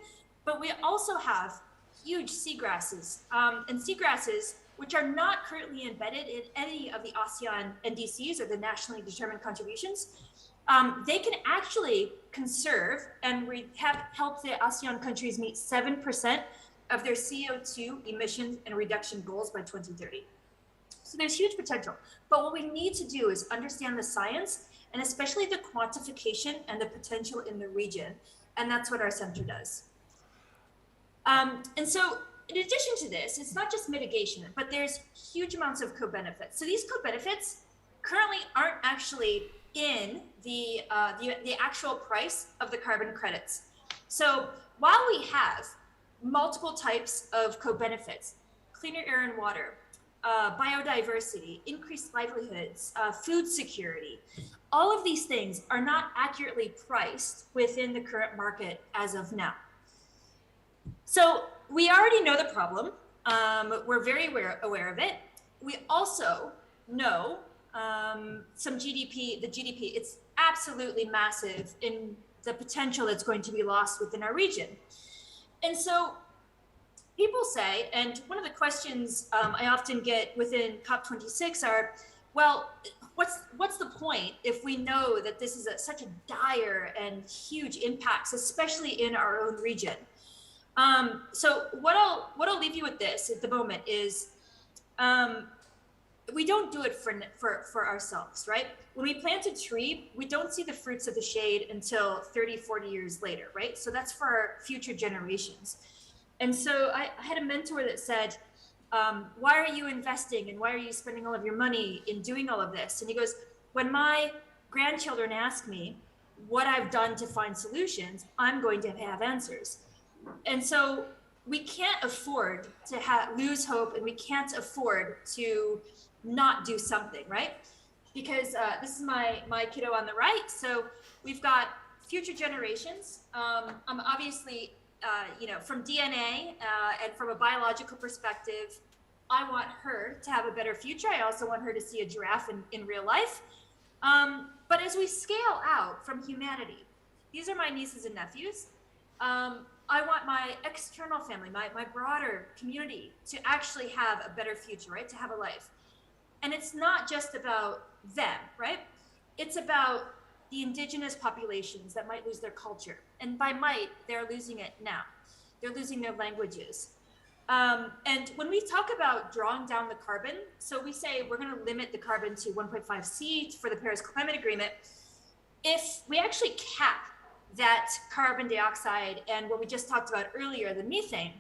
but we also have huge seagrasses. And seagrasses, which are not currently embedded in any of the ASEAN NDCs or the nationally determined contributions, they can actually conserve and help the ASEAN countries meet 7% of their CO2 emissions and reduction goals by 2030. So there's huge potential. But what we need to do is understand the science and especially the quantification and the potential in the region. And that's what our center does. And so in addition to this, it's not just mitigation, but there's huge amounts of co-benefits. So these co-benefits currently aren't actually in the actual price of the carbon credits. So while we have multiple types of co-benefits, cleaner air and water, biodiversity, increased livelihoods, food security, all of these things are not accurately priced within the current market as of now. So we already know the problem. We're very aware of it. We also know the GDP, it's absolutely massive in the potential that's going to be lost within our region. And so people say, and one of the questions I often get within COP26 are, well, what's the point if we know that this is such a dire and huge impacts, especially in our own region? So what I'll leave you with this at the moment is, we don't do it for ourselves, right? When we plant a tree, we don't see the fruits of the shade until 30, 40 years later, right? So that's for our future generations. And so I had a mentor that said, why are you investing and why are you spending all of your money in doing all of this? And he goes, when my grandchildren ask me what I've done to find solutions, I'm going to have answers. And so we can't afford to lose hope, and we can't afford to not do something, right? Because this is my kiddo on the right. So we've got future generations. I'm obviously, from DNA and from a biological perspective, I want her to have a better future. I also want her to see a giraffe in real life. But as we scale out from humanity, these are my nieces and nephews. I want my external family, my broader community to actually have a better future, right? To have a life. And it's not just about them, right? It's about the indigenous populations that might lose their culture. And by might, they're losing it now. They're losing their languages. And when we talk about drawing down the carbon, so we say we're going to limit the carbon to 1.5 C for the Paris Climate Agreement. If we actually cap that carbon dioxide and what we just talked about earlier, the methane,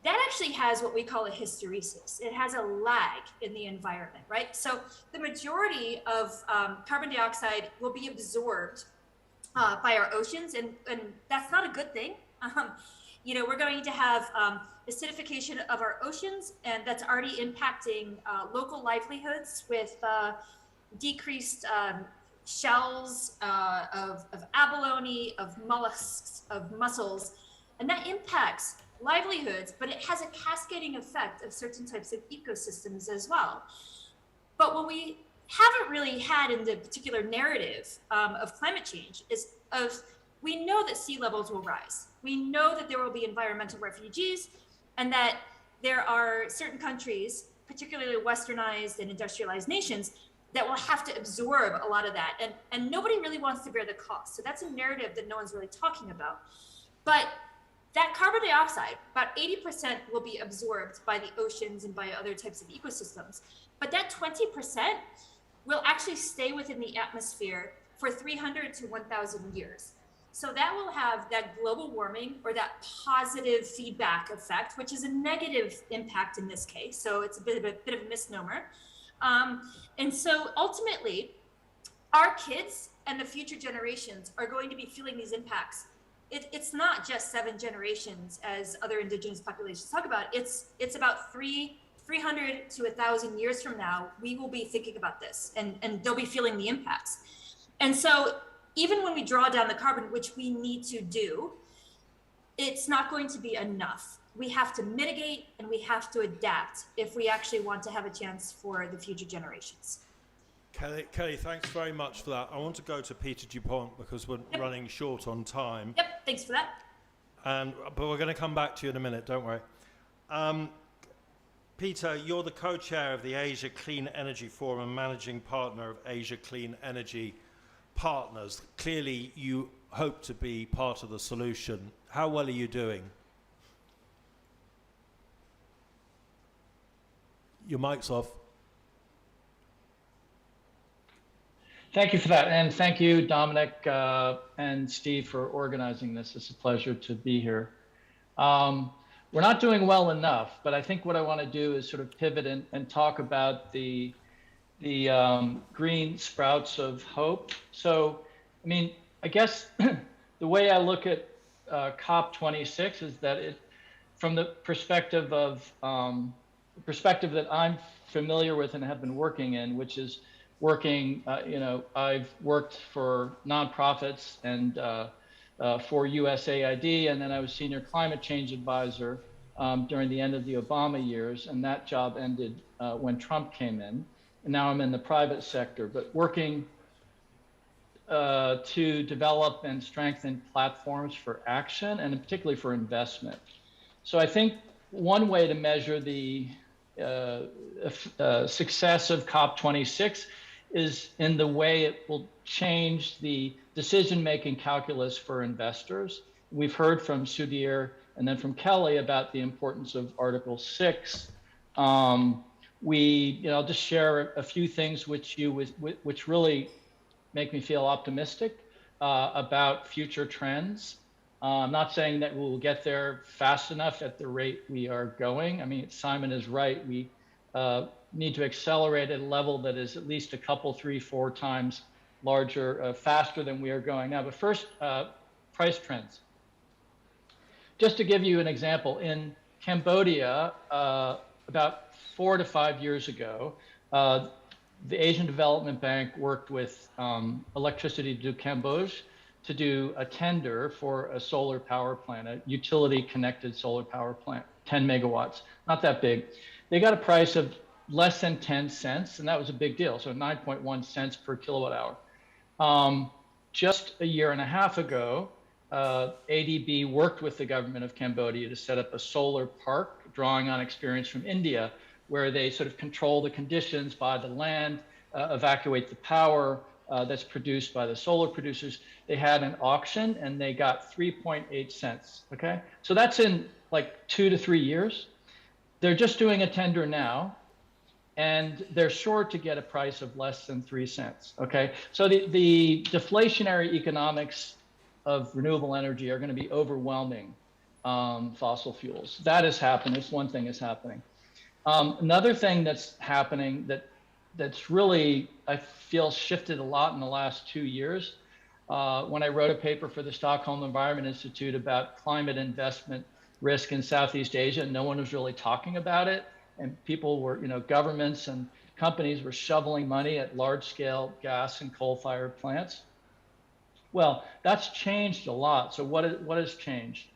that actually has what we call a hysteresis. It has a lag in the environment, right? So the majority of carbon dioxide will be absorbed by our oceans, and that's not a good thing. We're going to have acidification of our oceans, and that's already impacting local livelihoods with decreased shells of abalone, of mollusks, of mussels, and that impacts livelihoods, but it has a cascading effect of certain types of ecosystems as well. But what we haven't really had in the particular narrative of climate change is we know that sea levels will rise. We know that there will be environmental refugees, and that there are certain countries, particularly westernized and industrialized nations, that will have to absorb a lot of that. And nobody really wants to bear the cost. So that's a narrative that no one's really talking about. But that carbon dioxide, about 80% will be absorbed by the oceans and by other types of ecosystems. But that 20% will actually stay within the atmosphere for 300 to 1,000 years. So that will have that global warming or that positive feedback effect, which is a negative impact in this case. So it's a bit of a misnomer. And so ultimately, our kids and the future generations are going to be feeling these impacts. It's not just 7 generations, as other indigenous populations talk about. It's about 300 to 1,000 years from now, we will be thinking about this, and they'll be feeling the impacts. And so even when we draw down the carbon, which we need to do, it's not going to be enough. We have to mitigate and we have to adapt if we actually want to have a chance for the future generations. Kelly, thanks very much for that. I want to go to Peter Dupont because we're running short on time. Yep, thanks for that. But we're going to come back to you in a minute, don't worry. Peter, you're the co-chair of the Asia Clean Energy Forum and managing partner of Asia Clean Energy Partners. Clearly, you hope to be part of the solution. How well are you doing? Your mic's off. Thank you for that. And thank you, Dominic and Steve, for organizing this. It's a pleasure to be here. We're not doing well enough, but I think what I want to do is sort of pivot and talk about the green sprouts of hope. So, I mean, I guess the way I look at COP26 is that from the perspective of perspective that I'm familiar with and have been working in, which is working, I've worked for nonprofits and for USAID, and then I was senior climate change advisor during the end of the Obama years, and that job ended when Trump came in. And now I'm in the private sector, but working to develop and strengthen platforms for action, and particularly for investment. So I think one way to measure the success of COP26 is in the way it will change the decision-making calculus for investors. We've heard from Sudhir and then from Kelly about the importance of Article 6. I'll just share a few things which really make me feel optimistic about future trends. I'm not saying that we'll get there fast enough at the rate we are going. I mean, Simon is right. We need to accelerate at a level that is at least a couple, 3, 4 times larger, faster than we are going now. But first, price trends. Just to give you an example, in Cambodia, about 4 to 5 years ago, the Asian Development Bank worked with Electricity du Cambodge to do a tender for a solar power plant, a utility-connected solar power plant, 10 megawatts, not that big. They got a price of less than 10 cents, and that was a big deal, so 9.1 cents per kilowatt hour. Just a year and a half ago, ADB worked with the government of Cambodia to set up a solar park, drawing on experience from India, where they sort of control the conditions, buy the land, evacuate the power that's produced by the solar producers. They had an auction and they got 3.8 cents, okay? So that's in like 2 to 3 years. They're just doing a tender now, and they're sure to get a price of less than 3 cents, okay? So the deflationary economics of renewable energy are going to be overwhelming fossil fuels. That is happening. It's one thing is happening. Another thing that's happening that's really, I feel, shifted a lot in the last 2 years, when I wrote a paper for the Stockholm Environment Institute about climate investment risk in Southeast Asia, no one was really talking about it. And people were, governments and companies were shoveling money at large-scale gas and coal-fired plants. Well, that's changed a lot. So what has changed?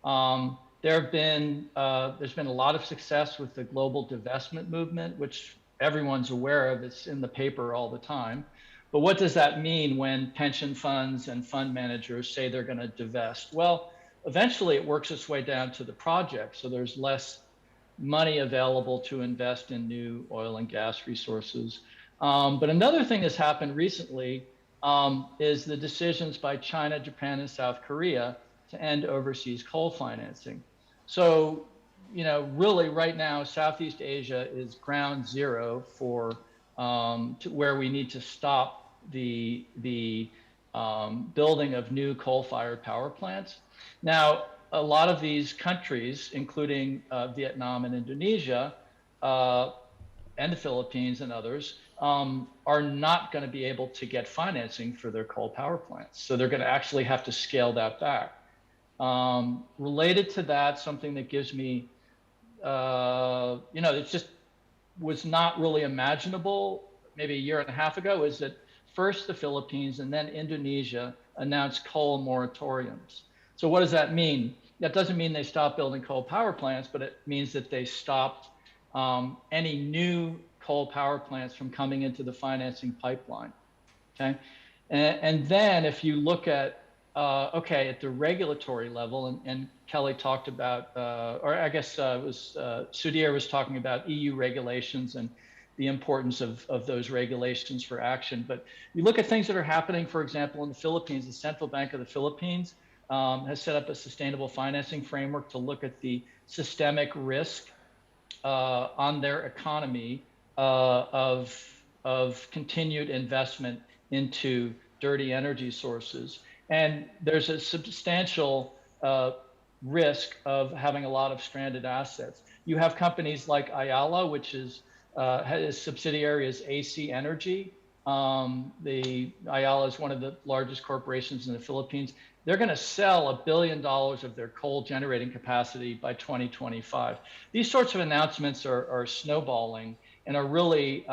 There's been a lot of success with the global divestment movement, which everyone's aware of. It's in the paper all the time. But what does that mean when pension funds and fund managers say they're going to divest? Well, eventually it works its way down to the project. So there's less money available to invest in new oil and gas resources. But another thing that's happened recently is the decisions by China, Japan, and South Korea to end overseas coal financing. So, you know, really right now, Southeast Asia is ground zero for where we need to stop the building of new coal-fired power plants. Now, a lot of these countries, including Vietnam and Indonesia, and the Philippines and others, are not going to be able to get financing for their coal power plants. So they're going to actually have to scale that back. Related to that, something that gives me, you know, it just was not really imaginable maybe a year and a half ago, is that first the Philippines and then Indonesia announced coal moratoriums. So what does that mean? That doesn't mean they stopped building coal power plants, but it means that they stopped any new coal power plants from coming into the financing pipeline, okay? And then if you look at, okay, at the regulatory level, and Kelly talked about, or I guess it was Sudhir was talking about EU regulations and the importance of those regulations for action. But you look at things that are happening, for example, in the Philippines, the Central Bank of the Philippines has set up a sustainable financing framework to look at the systemic risk on their economy of continued investment into dirty energy sources. And there's a substantial risk of having a lot of stranded assets. You have companies like Ayala, which is his subsidiary is AC Energy. The Ayala is one of the largest corporations in the Philippines. They're going to sell $1 billion of their coal generating capacity by 2025. These sorts of announcements are snowballing and are really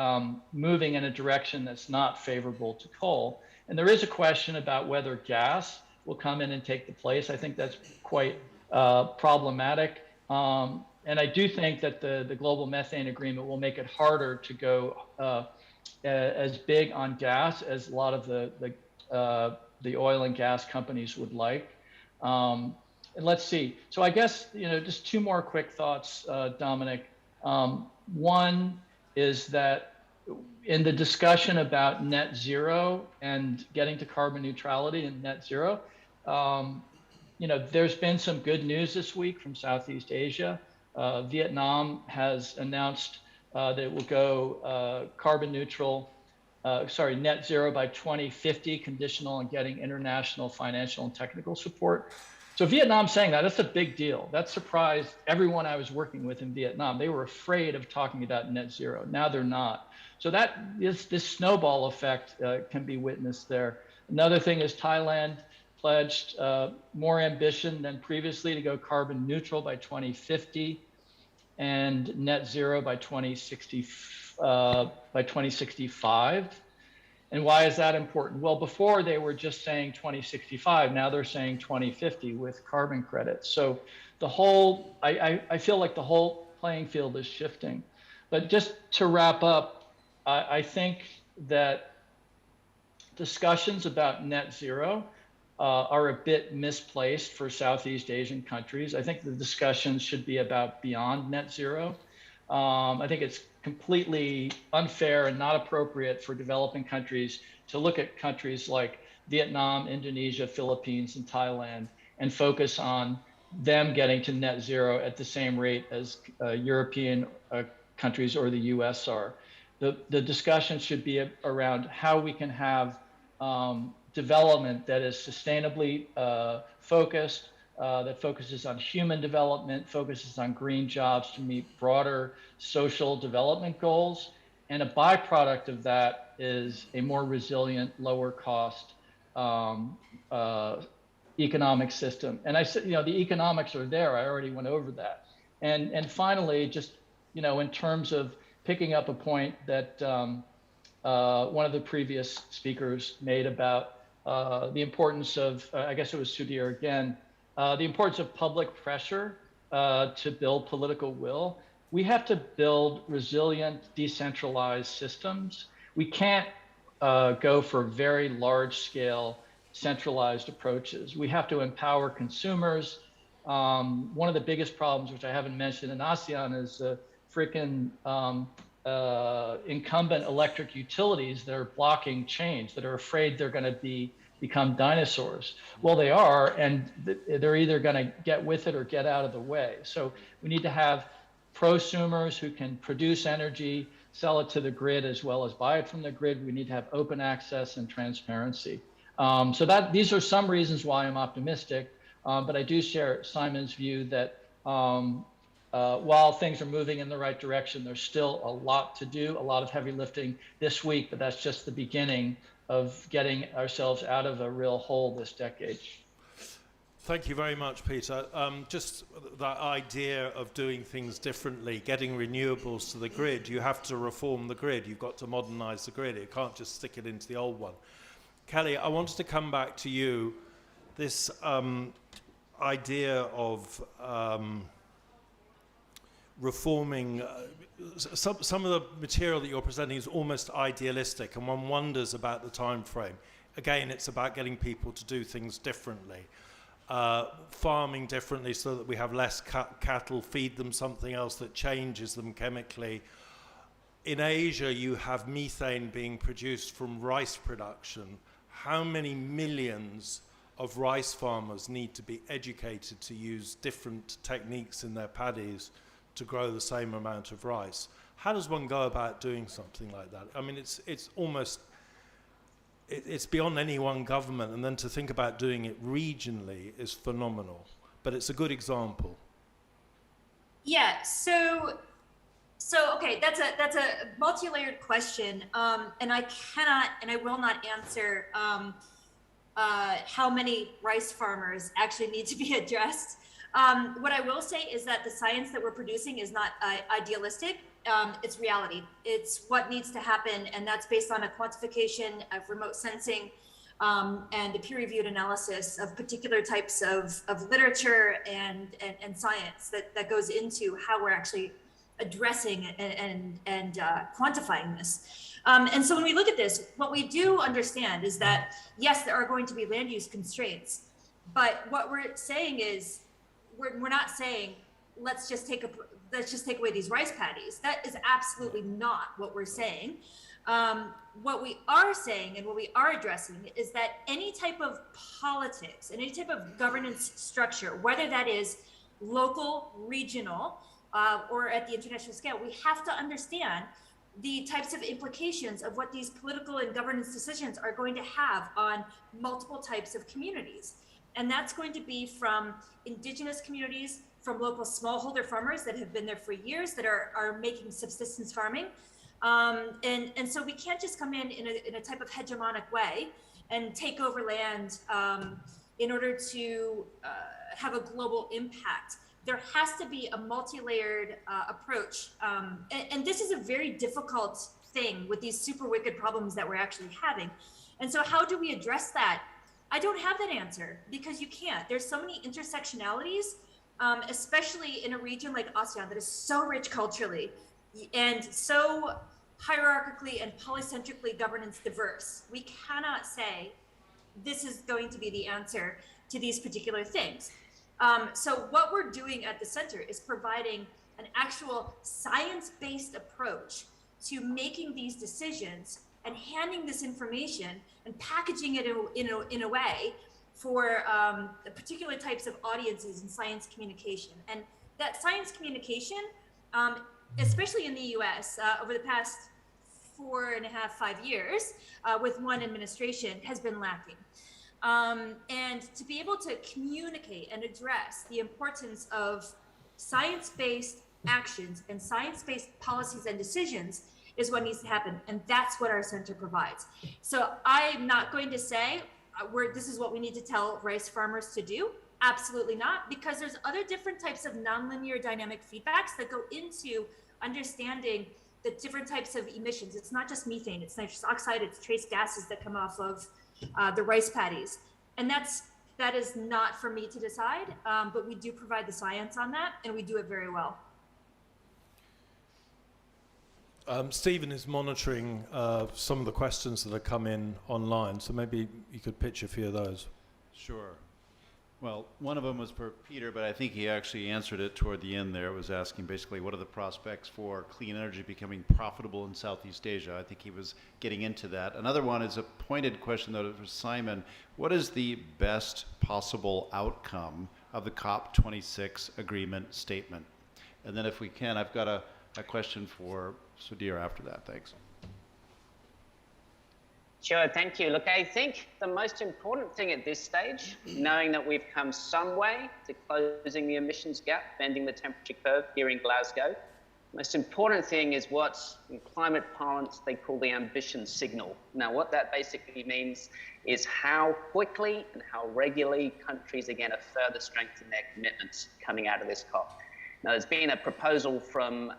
moving in a direction that's not favorable to coal. And there is a question about whether gas will come in and take the place. I think that's quite problematic. And I do think that the global methane agreement will make it harder to go as big on gas as a lot of the oil and gas companies would like. And let's see. So I guess, you know, just two more quick thoughts, Dominic. One is that in the discussion about net zero and getting to carbon neutrality and net zero, you know, there's been some good news this week from Southeast Asia. Vietnam has announced that it will go carbon neutral, net zero by 2050, conditional on getting international financial and technical support. So Vietnam saying that, that's a big deal. That surprised everyone I was working with in Vietnam. They were afraid of talking about net zero. Now they're not. So that is, this snowball effect can be witnessed there. Another thing is Thailand pledged more ambition than previously to go carbon neutral by 2050 and net zero by 2065. And why is that important? Well, before they were just saying 2065, now they're saying 2050 with carbon credits. So the whole, I feel like the whole playing field is shifting. But just to wrap up, I think that discussions about net zero are a bit misplaced for Southeast Asian countries. I think the discussions should be about beyond net zero. I think it's completely unfair and not appropriate for developing countries to look at countries like Vietnam, Indonesia, Philippines, and Thailand and focus on them getting to net zero at the same rate as European countries or the US are. The discussion should be around how we can have development that is sustainably focused, that focuses on human development, focuses on green jobs to meet broader social development goals. And a byproduct of that is a more resilient, lower cost economic system. And I said, you know, the economics are there. I already went over that. And finally, just, you know, in terms of picking up a point that one of the previous speakers made about the importance of, I guess it was Sudhir again, the importance of public pressure to build political will. We have to build resilient, decentralized systems. We can't go for very large scale, centralized approaches. We have to empower consumers, one of the biggest problems, which I haven't mentioned in ASEAN, is freaking incumbent electric utilities that are blocking change, that are afraid they're going to become dinosaurs. Well, they are, and they're either going to get with it or get out of the way. So we need to have prosumers who can produce energy, sell it to the grid, as well as buy it from the grid. We need to have open access and transparency. So these are some reasons why I'm optimistic, but I do share Simon's view that while things are moving in the right direction, there's still a lot to do, a lot of heavy lifting this week, but that's just the beginning of getting ourselves out of a real hole this decade. Thank you very much, Peter. Just that idea of doing things differently, getting renewables to the grid, you have to reform the grid. You've got to modernize the grid. You can't just stick it into the old one. Kelly, I wanted to come back to you. This idea of reforming, some of the material that you're presenting is almost idealistic, and one wonders about the time frame. Again, it's about getting people to do things differently, farming differently so that we have less cattle, feed them something else that changes them chemically. In Asia, you have methane being produced from rice production. How many millions of rice farmers need to be educated to use different techniques in their paddies to grow the same amount of rice? How does one go about doing something like that? I mean, it's almost, it's beyond any one government, and then to think about doing it regionally is phenomenal. But it's a good example. Yeah. So okay, that's a multi-layered question, and I cannot and I will not answer how many rice farmers actually need to be addressed. What I will say is that the science that we're producing is not idealistic. It's reality. It's what needs to happen, and that's based on a quantification of remote sensing and a peer-reviewed analysis of particular types of literature and science that goes into how we're actually addressing and quantifying this. And so when we look at this, what we do understand is that, yes, there are going to be land use constraints, but what we're saying is, we're not saying, let's just take away these rice paddies. That is absolutely not what we're saying. What we are saying and what we are addressing is that any type of politics and any type of governance structure, whether that is local, regional, or at the international scale, we have to understand the types of implications of what these political and governance decisions are going to have on multiple types of communities. And that's going to be from indigenous communities, from local smallholder farmers that have been there for years, that are making subsistence farming. And so we can't just come in a type of hegemonic way and take over land in order to have a global impact. There has to be a multi-layered approach. And this is a very difficult thing with these super wicked problems that we're actually having. And so how do we address that? I don't have that answer, because you can't. There's so many intersectionalities, especially in a region like ASEAN that is so rich culturally and so hierarchically and polycentrically governance diverse. We cannot say this is going to be the answer to these particular things. So what we're doing at the center is providing an actual science-based approach to making these decisions and handing this information and packaging it in a way for the particular types of audiences in science communication. And that science communication, especially in the US, over the past 4.5, 5 years, with one administration, has been lacking. And to be able to communicate and address the importance of science-based actions and science-based policies and decisions is what needs to happen. And that's what our center provides. So I'm not going to say this is what we need to tell rice farmers to do. Absolutely not, because there's other different types of nonlinear dynamic feedbacks that go into understanding the different types of emissions. It's not just methane, it's nitrous oxide, it's trace gases that come off of the rice paddies. And that is not for me to decide, but we do provide the science on that, and we do it very well. Stephen is monitoring some of the questions that have come in online, so maybe you could pitch a few of those. Sure. Well, one of them was for Peter, but I think he actually answered it toward the end there. It was asking basically what are the prospects for clean energy becoming profitable in Southeast Asia. I think he was getting into that. Another one is a pointed question, though, for Simon. What is the best possible outcome of the COP26 agreement statement? And then if we can, I've got a question for Sudhir after that. Thanks. Sure, thank you. Look, I think the most important thing at this stage, knowing that we've come some way to closing the emissions gap, bending the temperature curve here in Glasgow, most important thing is what in climate parlance they call the ambition signal. Now, what that basically means is how quickly and how regularly countries are going to further strengthen their commitments coming out of this COP. Now, there's been a proposal from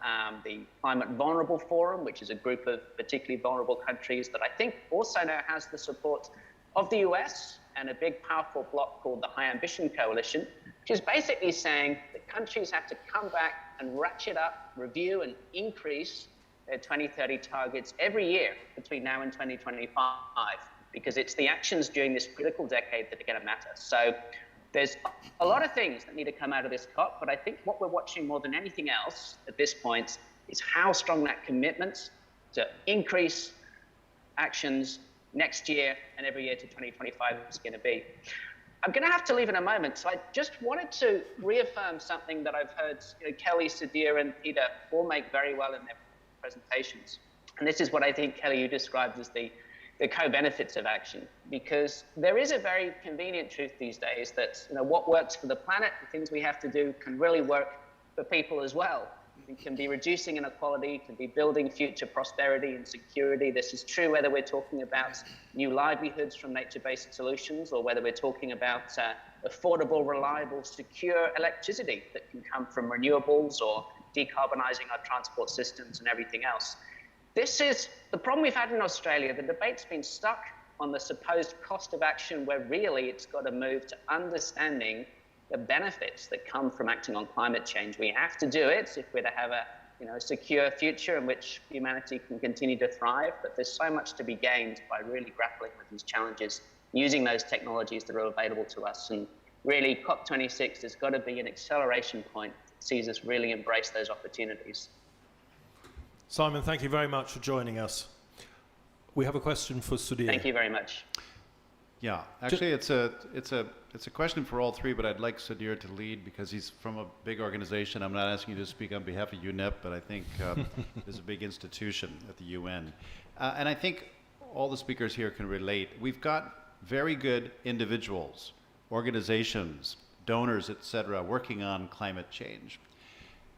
the Climate Vulnerable Forum, which is a group of particularly vulnerable countries that I think also now has the support of the US and a big, powerful bloc called the High Ambition Coalition, which is basically saying that countries have to come back and ratchet up, review, and increase their 2030 targets every year between now and 2025, because it's the actions during this critical decade that are going to matter. So there's a lot of things that need to come out of this COP, but I think what we're watching more than anything else at this point is how strong that commitment to increase actions next year and every year to 2025 is going to be. I'm going to have to leave in a moment, so I just wanted to reaffirm something that I've heard Kelly, Sudhir, and Peter all make very well in their presentations. And this is what I think, Kelly, you described as the co-benefits of action, because there is a very convenient truth these days that what works for the planet, the things we have to do, can really work for people as well. It can be reducing inequality, can be building future prosperity and security. This is true whether we're talking about new livelihoods from nature-based solutions or whether we're talking about affordable, reliable, secure electricity that can come from renewables or decarbonising our transport systems and everything else. This is the problem we've had in Australia. The debate's been stuck on the supposed cost of action, where really it's got to move to understanding the benefits that come from acting on climate change. We have to do it if we're to have a secure future in which humanity can continue to thrive, but there's so much to be gained by really grappling with these challenges, using those technologies that are available to us. And really, COP26 has got to be an acceleration point that sees us really embrace those opportunities. Simon, thank you very much for joining us. We have a question for Sudhir. Thank you very much. Yeah, actually, it's a question for all three, but I'd like Sudhir to lead because he's from a big organization. I'm not asking you to speak on behalf of UNEP, but I think there's a big institution at the UN. And I think all the speakers here can relate. We've got very good individuals, organizations, donors, etc., working on climate change.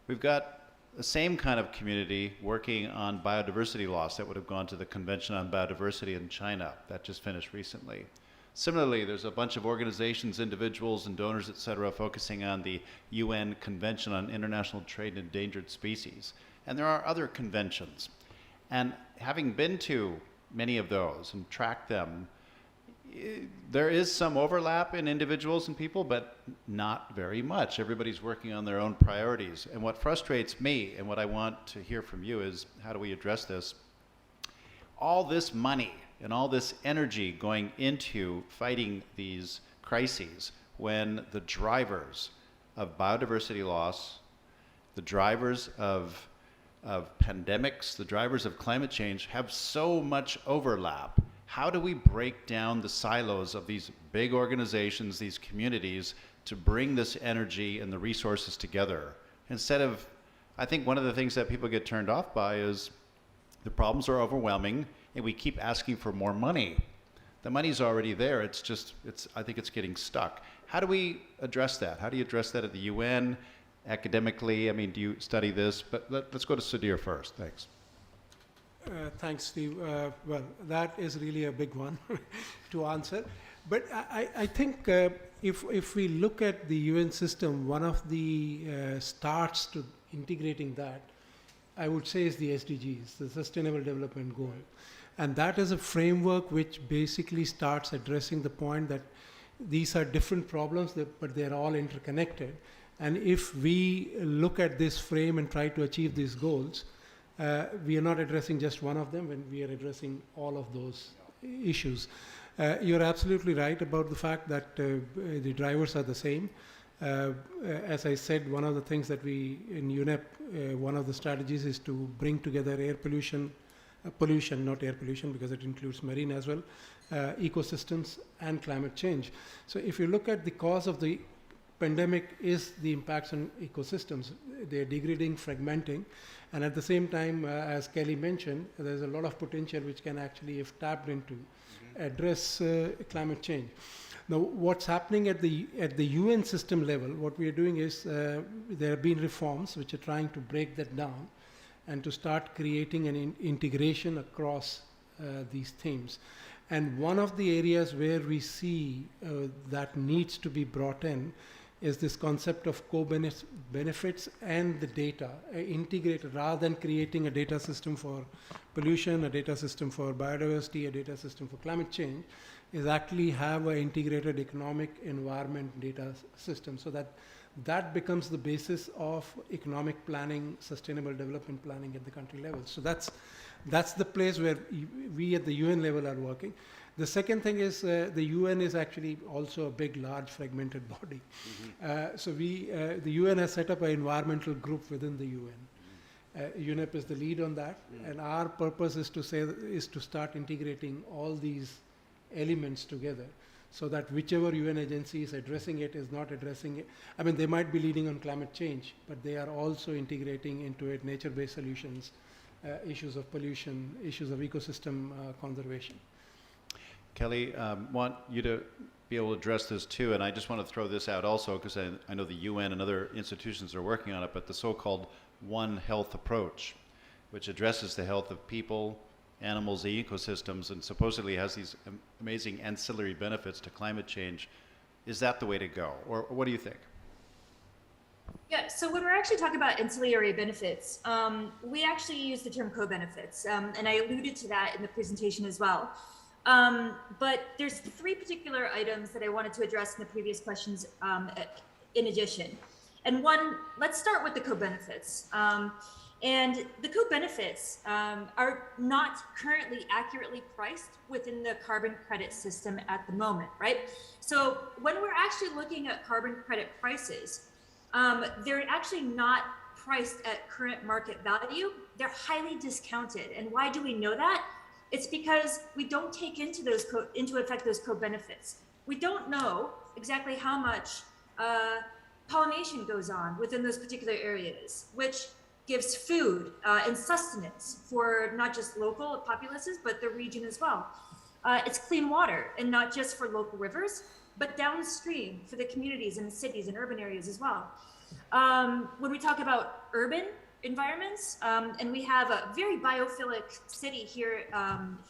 We've got the same kind of community working on biodiversity loss that would have gone to the Convention on Biodiversity in China that just finished recently. Similarly, there's a bunch of organizations, individuals, and donors, et cetera, focusing on the UN Convention on International Trade in Endangered Species. And there are other conventions. And having been to many of those and tracked them, there is some overlap in individuals and people, but not very much. Everybody's working on their own priorities. And what frustrates me, and what I want to hear from you, is how do we address this? All this money and all this energy going into fighting these crises when the drivers of biodiversity loss, the drivers of pandemics, the drivers of climate change have so much overlap. How do we break down the silos of these big organizations, these communities, to bring this energy and the resources together? Instead of, I think one of the things that people get turned off by is the problems are overwhelming and we keep asking for more money. The money's already there, I think it's getting stuck. How do we address that? How do you address that at the UN, academically? I mean, do you study this? But let's go to Sudhir first, thanks. Thanks, Steve. Well, that is really a big one to answer. But I think if we look at the UN system, one of the starts to integrating that, I would say, is the SDGs, the Sustainable Development Goal. And that is a framework which basically starts addressing the point that these are different problems, but they're all interconnected. And if we look at this frame and try to achieve these goals, we are not addressing just one of them when we are addressing all of those issues. You're absolutely right about the fact that the drivers are the same. As I said, one of the things that we in UNEP, one of the strategies is to bring together air pollution, not air pollution because it includes marine as well, ecosystems and climate change. So if you look at the cause of the pandemic is the impacts on ecosystems. They're degrading, fragmenting, and at the same time, as Kelly mentioned, there's a lot of potential which can actually, if tapped into, address climate change. Now, what's happening at the UN system level, what we are doing is there have been reforms which are trying to break that down and to start creating an integration across these themes. And one of the areas where we see that needs to be brought in is this concept of co-benefits and the data integrated, rather than creating a data system for pollution, a data system for biodiversity, a data system for climate change, is actually have an integrated economic environment data system, so that that becomes the basis of economic planning, sustainable development planning at the country level. So that's the place where we at the UN level are working. The second thing is the UN is actually also a big, large, fragmented body. So the UN has set up an environmental group within the UN. UNEP is the lead on that, and our purpose is to start integrating all these elements together, so that whichever UN agency is addressing it is not addressing it. I mean, they might be leading on climate change, but they are also integrating into it nature-based solutions, issues of pollution, issues of ecosystem conservation. Kelly, want you to be able to address this too, and I just want to throw this out also because I know the UN and other institutions are working on it, but the so-called One Health approach, which addresses the health of people, animals, and ecosystems, and supposedly has these amazing ancillary benefits to climate change. Is that the way to go, or what do you think? Yeah, so when we're actually talking about ancillary benefits, we actually use the term co-benefits, and I alluded to that in the presentation as well. But there's three particular items that I wanted to address in the previous questions in addition. And one, let's start with the co-benefits. And the co-benefits are not currently accurately priced within the carbon credit system at the moment, right? So when we're actually looking at carbon credit prices, they're actually not priced at current market value. They're highly discounted. And why do we know that? It's because we don't take into effect those co-benefits. We don't know exactly how much pollination goes on within those particular areas, which gives food and sustenance for not just local populaces, but the region as well. It's clean water, and not just for local rivers, but downstream for the communities and the cities and urban areas as well. When we talk about urban environments, and we have a very biophilic city here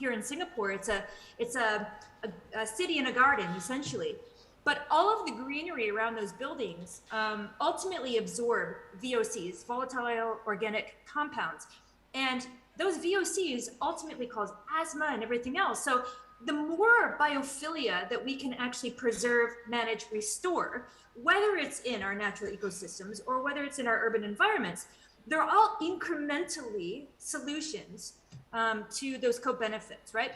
in Singapore. It's a city in a garden, essentially. But all of the greenery around those buildings ultimately absorb VOCs, volatile organic compounds. And those VOCs ultimately cause asthma and everything else. So the more biophilia that we can actually preserve, manage, restore, whether it's in our natural ecosystems or whether it's in our urban environments, they're all incrementally solutions to those co-benefits, right?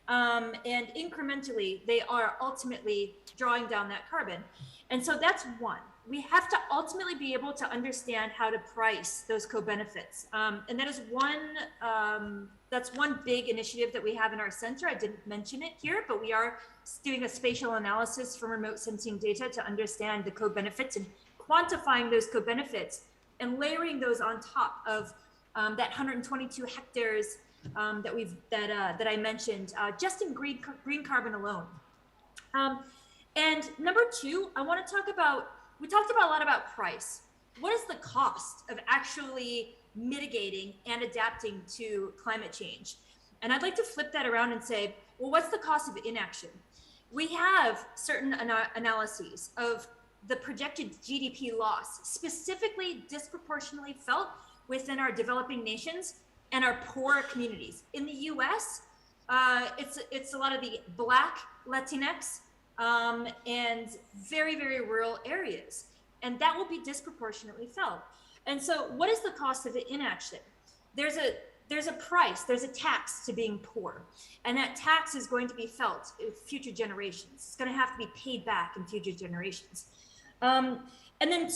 And incrementally, they are ultimately drawing down that carbon. And so that's one. We have to ultimately be able to understand how to price those co-benefits. And that is that's one big initiative that we have in our center. I didn't mention it here, but we are doing a spatial analysis from remote sensing data to understand the co-benefits and quantifying those co-benefits and layering those on top of that 122 hectares that I mentioned, just in green carbon alone. And number two, we talked about a lot about price. What is the cost of actually mitigating and adapting to climate change? And I'd like to flip that around and say, well, what's the cost of inaction? We have certain analyses of the projected GDP loss, specifically disproportionately felt within our developing nations and our poor communities. In the US, it's a lot of the Black, Latinx, and very, very rural areas. And that will be disproportionately felt. And so what is the cost of inaction? There's there's a price, there's a tax to being poor. And that tax is going to be felt in future generations. It's going to have to be paid back in future generations. And then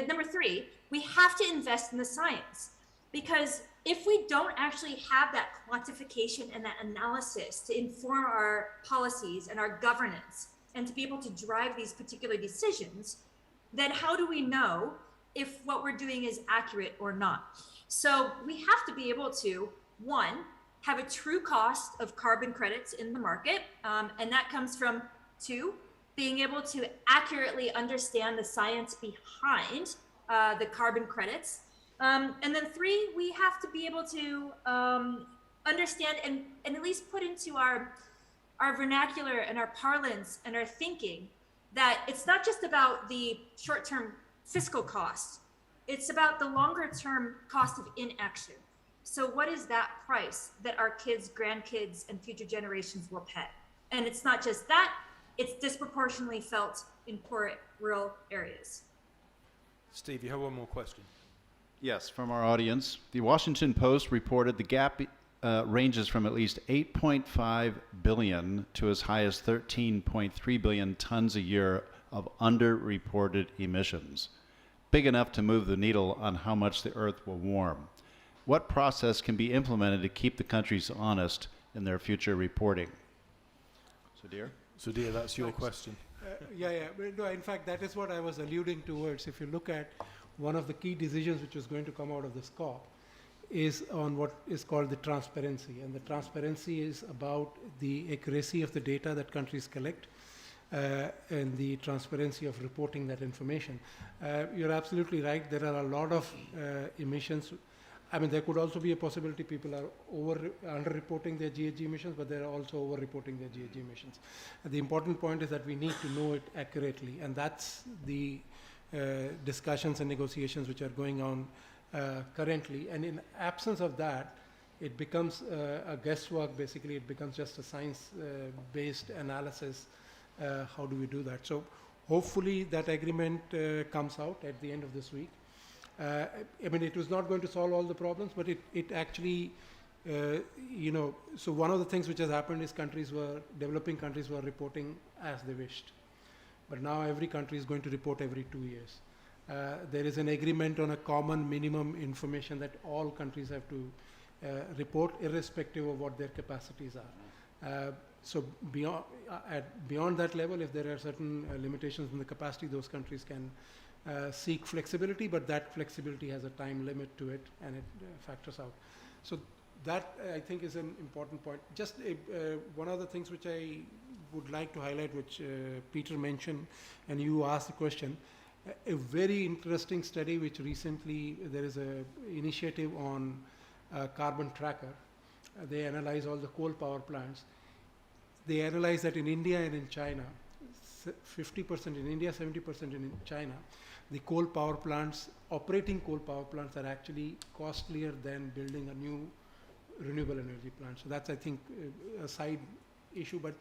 number three, we have to invest in the science, because if we don't actually have that quantification and that analysis to inform our policies and our governance and to be able to drive these particular decisions, then how do we know if what we're doing is accurate or not? So we have to be able to, one, have a true cost of carbon credits in the market. And that comes from, two, being able to accurately understand the science behind the carbon credits. And then three, we have to be able to understand and at least put into our vernacular and our parlance and our thinking that it's not just about the short-term fiscal cost, it's about the longer-term cost of inaction. So what is that price that our kids, grandkids, and future generations will pay? And it's not just that, it's disproportionately felt in poor rural areas. Steve, you have one more question. Yes, from our audience. The Washington Post reported the gap ranges from at least 8.5 billion to as high as 13.3 billion tons a year of underreported emissions. Big enough to move the needle on how much the Earth will warm. What process can be implemented to keep the countries honest in their future reporting? Sudhir? Sudhir, that's your question. No, in fact, that is what I was alluding towards. If you look at one of the key decisions which is going to come out of this COP is on what is called the transparency. And the transparency is about the accuracy of the data that countries collect and the transparency of reporting that information. You're absolutely right. There are a lot of emissions. I mean, there could also be a possibility people are under-reporting their GHG emissions, but they're also over-reporting their GHG emissions. And the important point is that we need to know it accurately, and that's the discussions and negotiations which are going on currently. And in absence of that, it becomes a guesswork. Basically, it becomes just a science-based analysis. How do we do that? So hopefully that agreement comes out at the end of this week. I mean, it was not going to solve all the problems, but it actually, so one of the things which has happened is developing countries were reporting as they wished. But now every country is going to report every 2 years. There is an agreement on a common minimum information that all countries have to report, irrespective of what their capacities are. So beyond that level, if there are certain limitations in the capacity, those countries can seek flexibility, but that flexibility has a time limit to it, and it factors out. So that, I think, is an important point. Just one of the things which I would like to highlight, which Peter mentioned, and you asked the question, a very interesting study which recently, there is an initiative on carbon tracker. They analyze all the coal power plants. They analyze that in India and in China, 50% in India, 70% in China, the coal power plants, operating coal power plants, are actually costlier than building a new renewable energy plant. So that's, I think, a side issue, but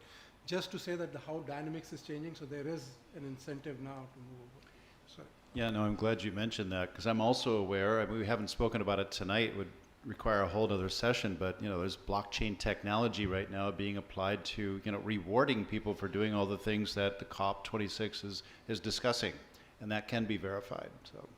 just to say that how dynamics is changing, so there is an incentive now to move over. Sorry. Yeah, no, I'm glad you mentioned that, because I'm also aware, I mean, we haven't spoken about it tonight, it would require a whole other session, but there's blockchain technology right now being applied to rewarding people for doing all the things that the COP26 is discussing, and that can be verified. So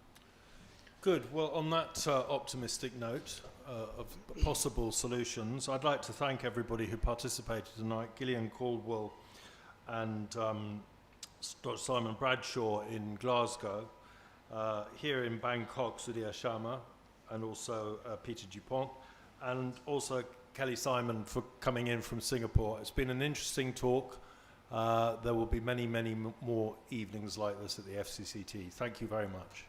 good. Well, on that optimistic note of possible solutions, I'd like to thank everybody who participated tonight. Gillian Caldwell and Dr. Simon Bradshaw in Glasgow, here in Bangkok, Sudhir Sharma, and also Peter Dupont, and also Kelly Simon for coming in from Singapore. It's been an interesting talk. There will be many, many more evenings like this at the FCCT. Thank you very much.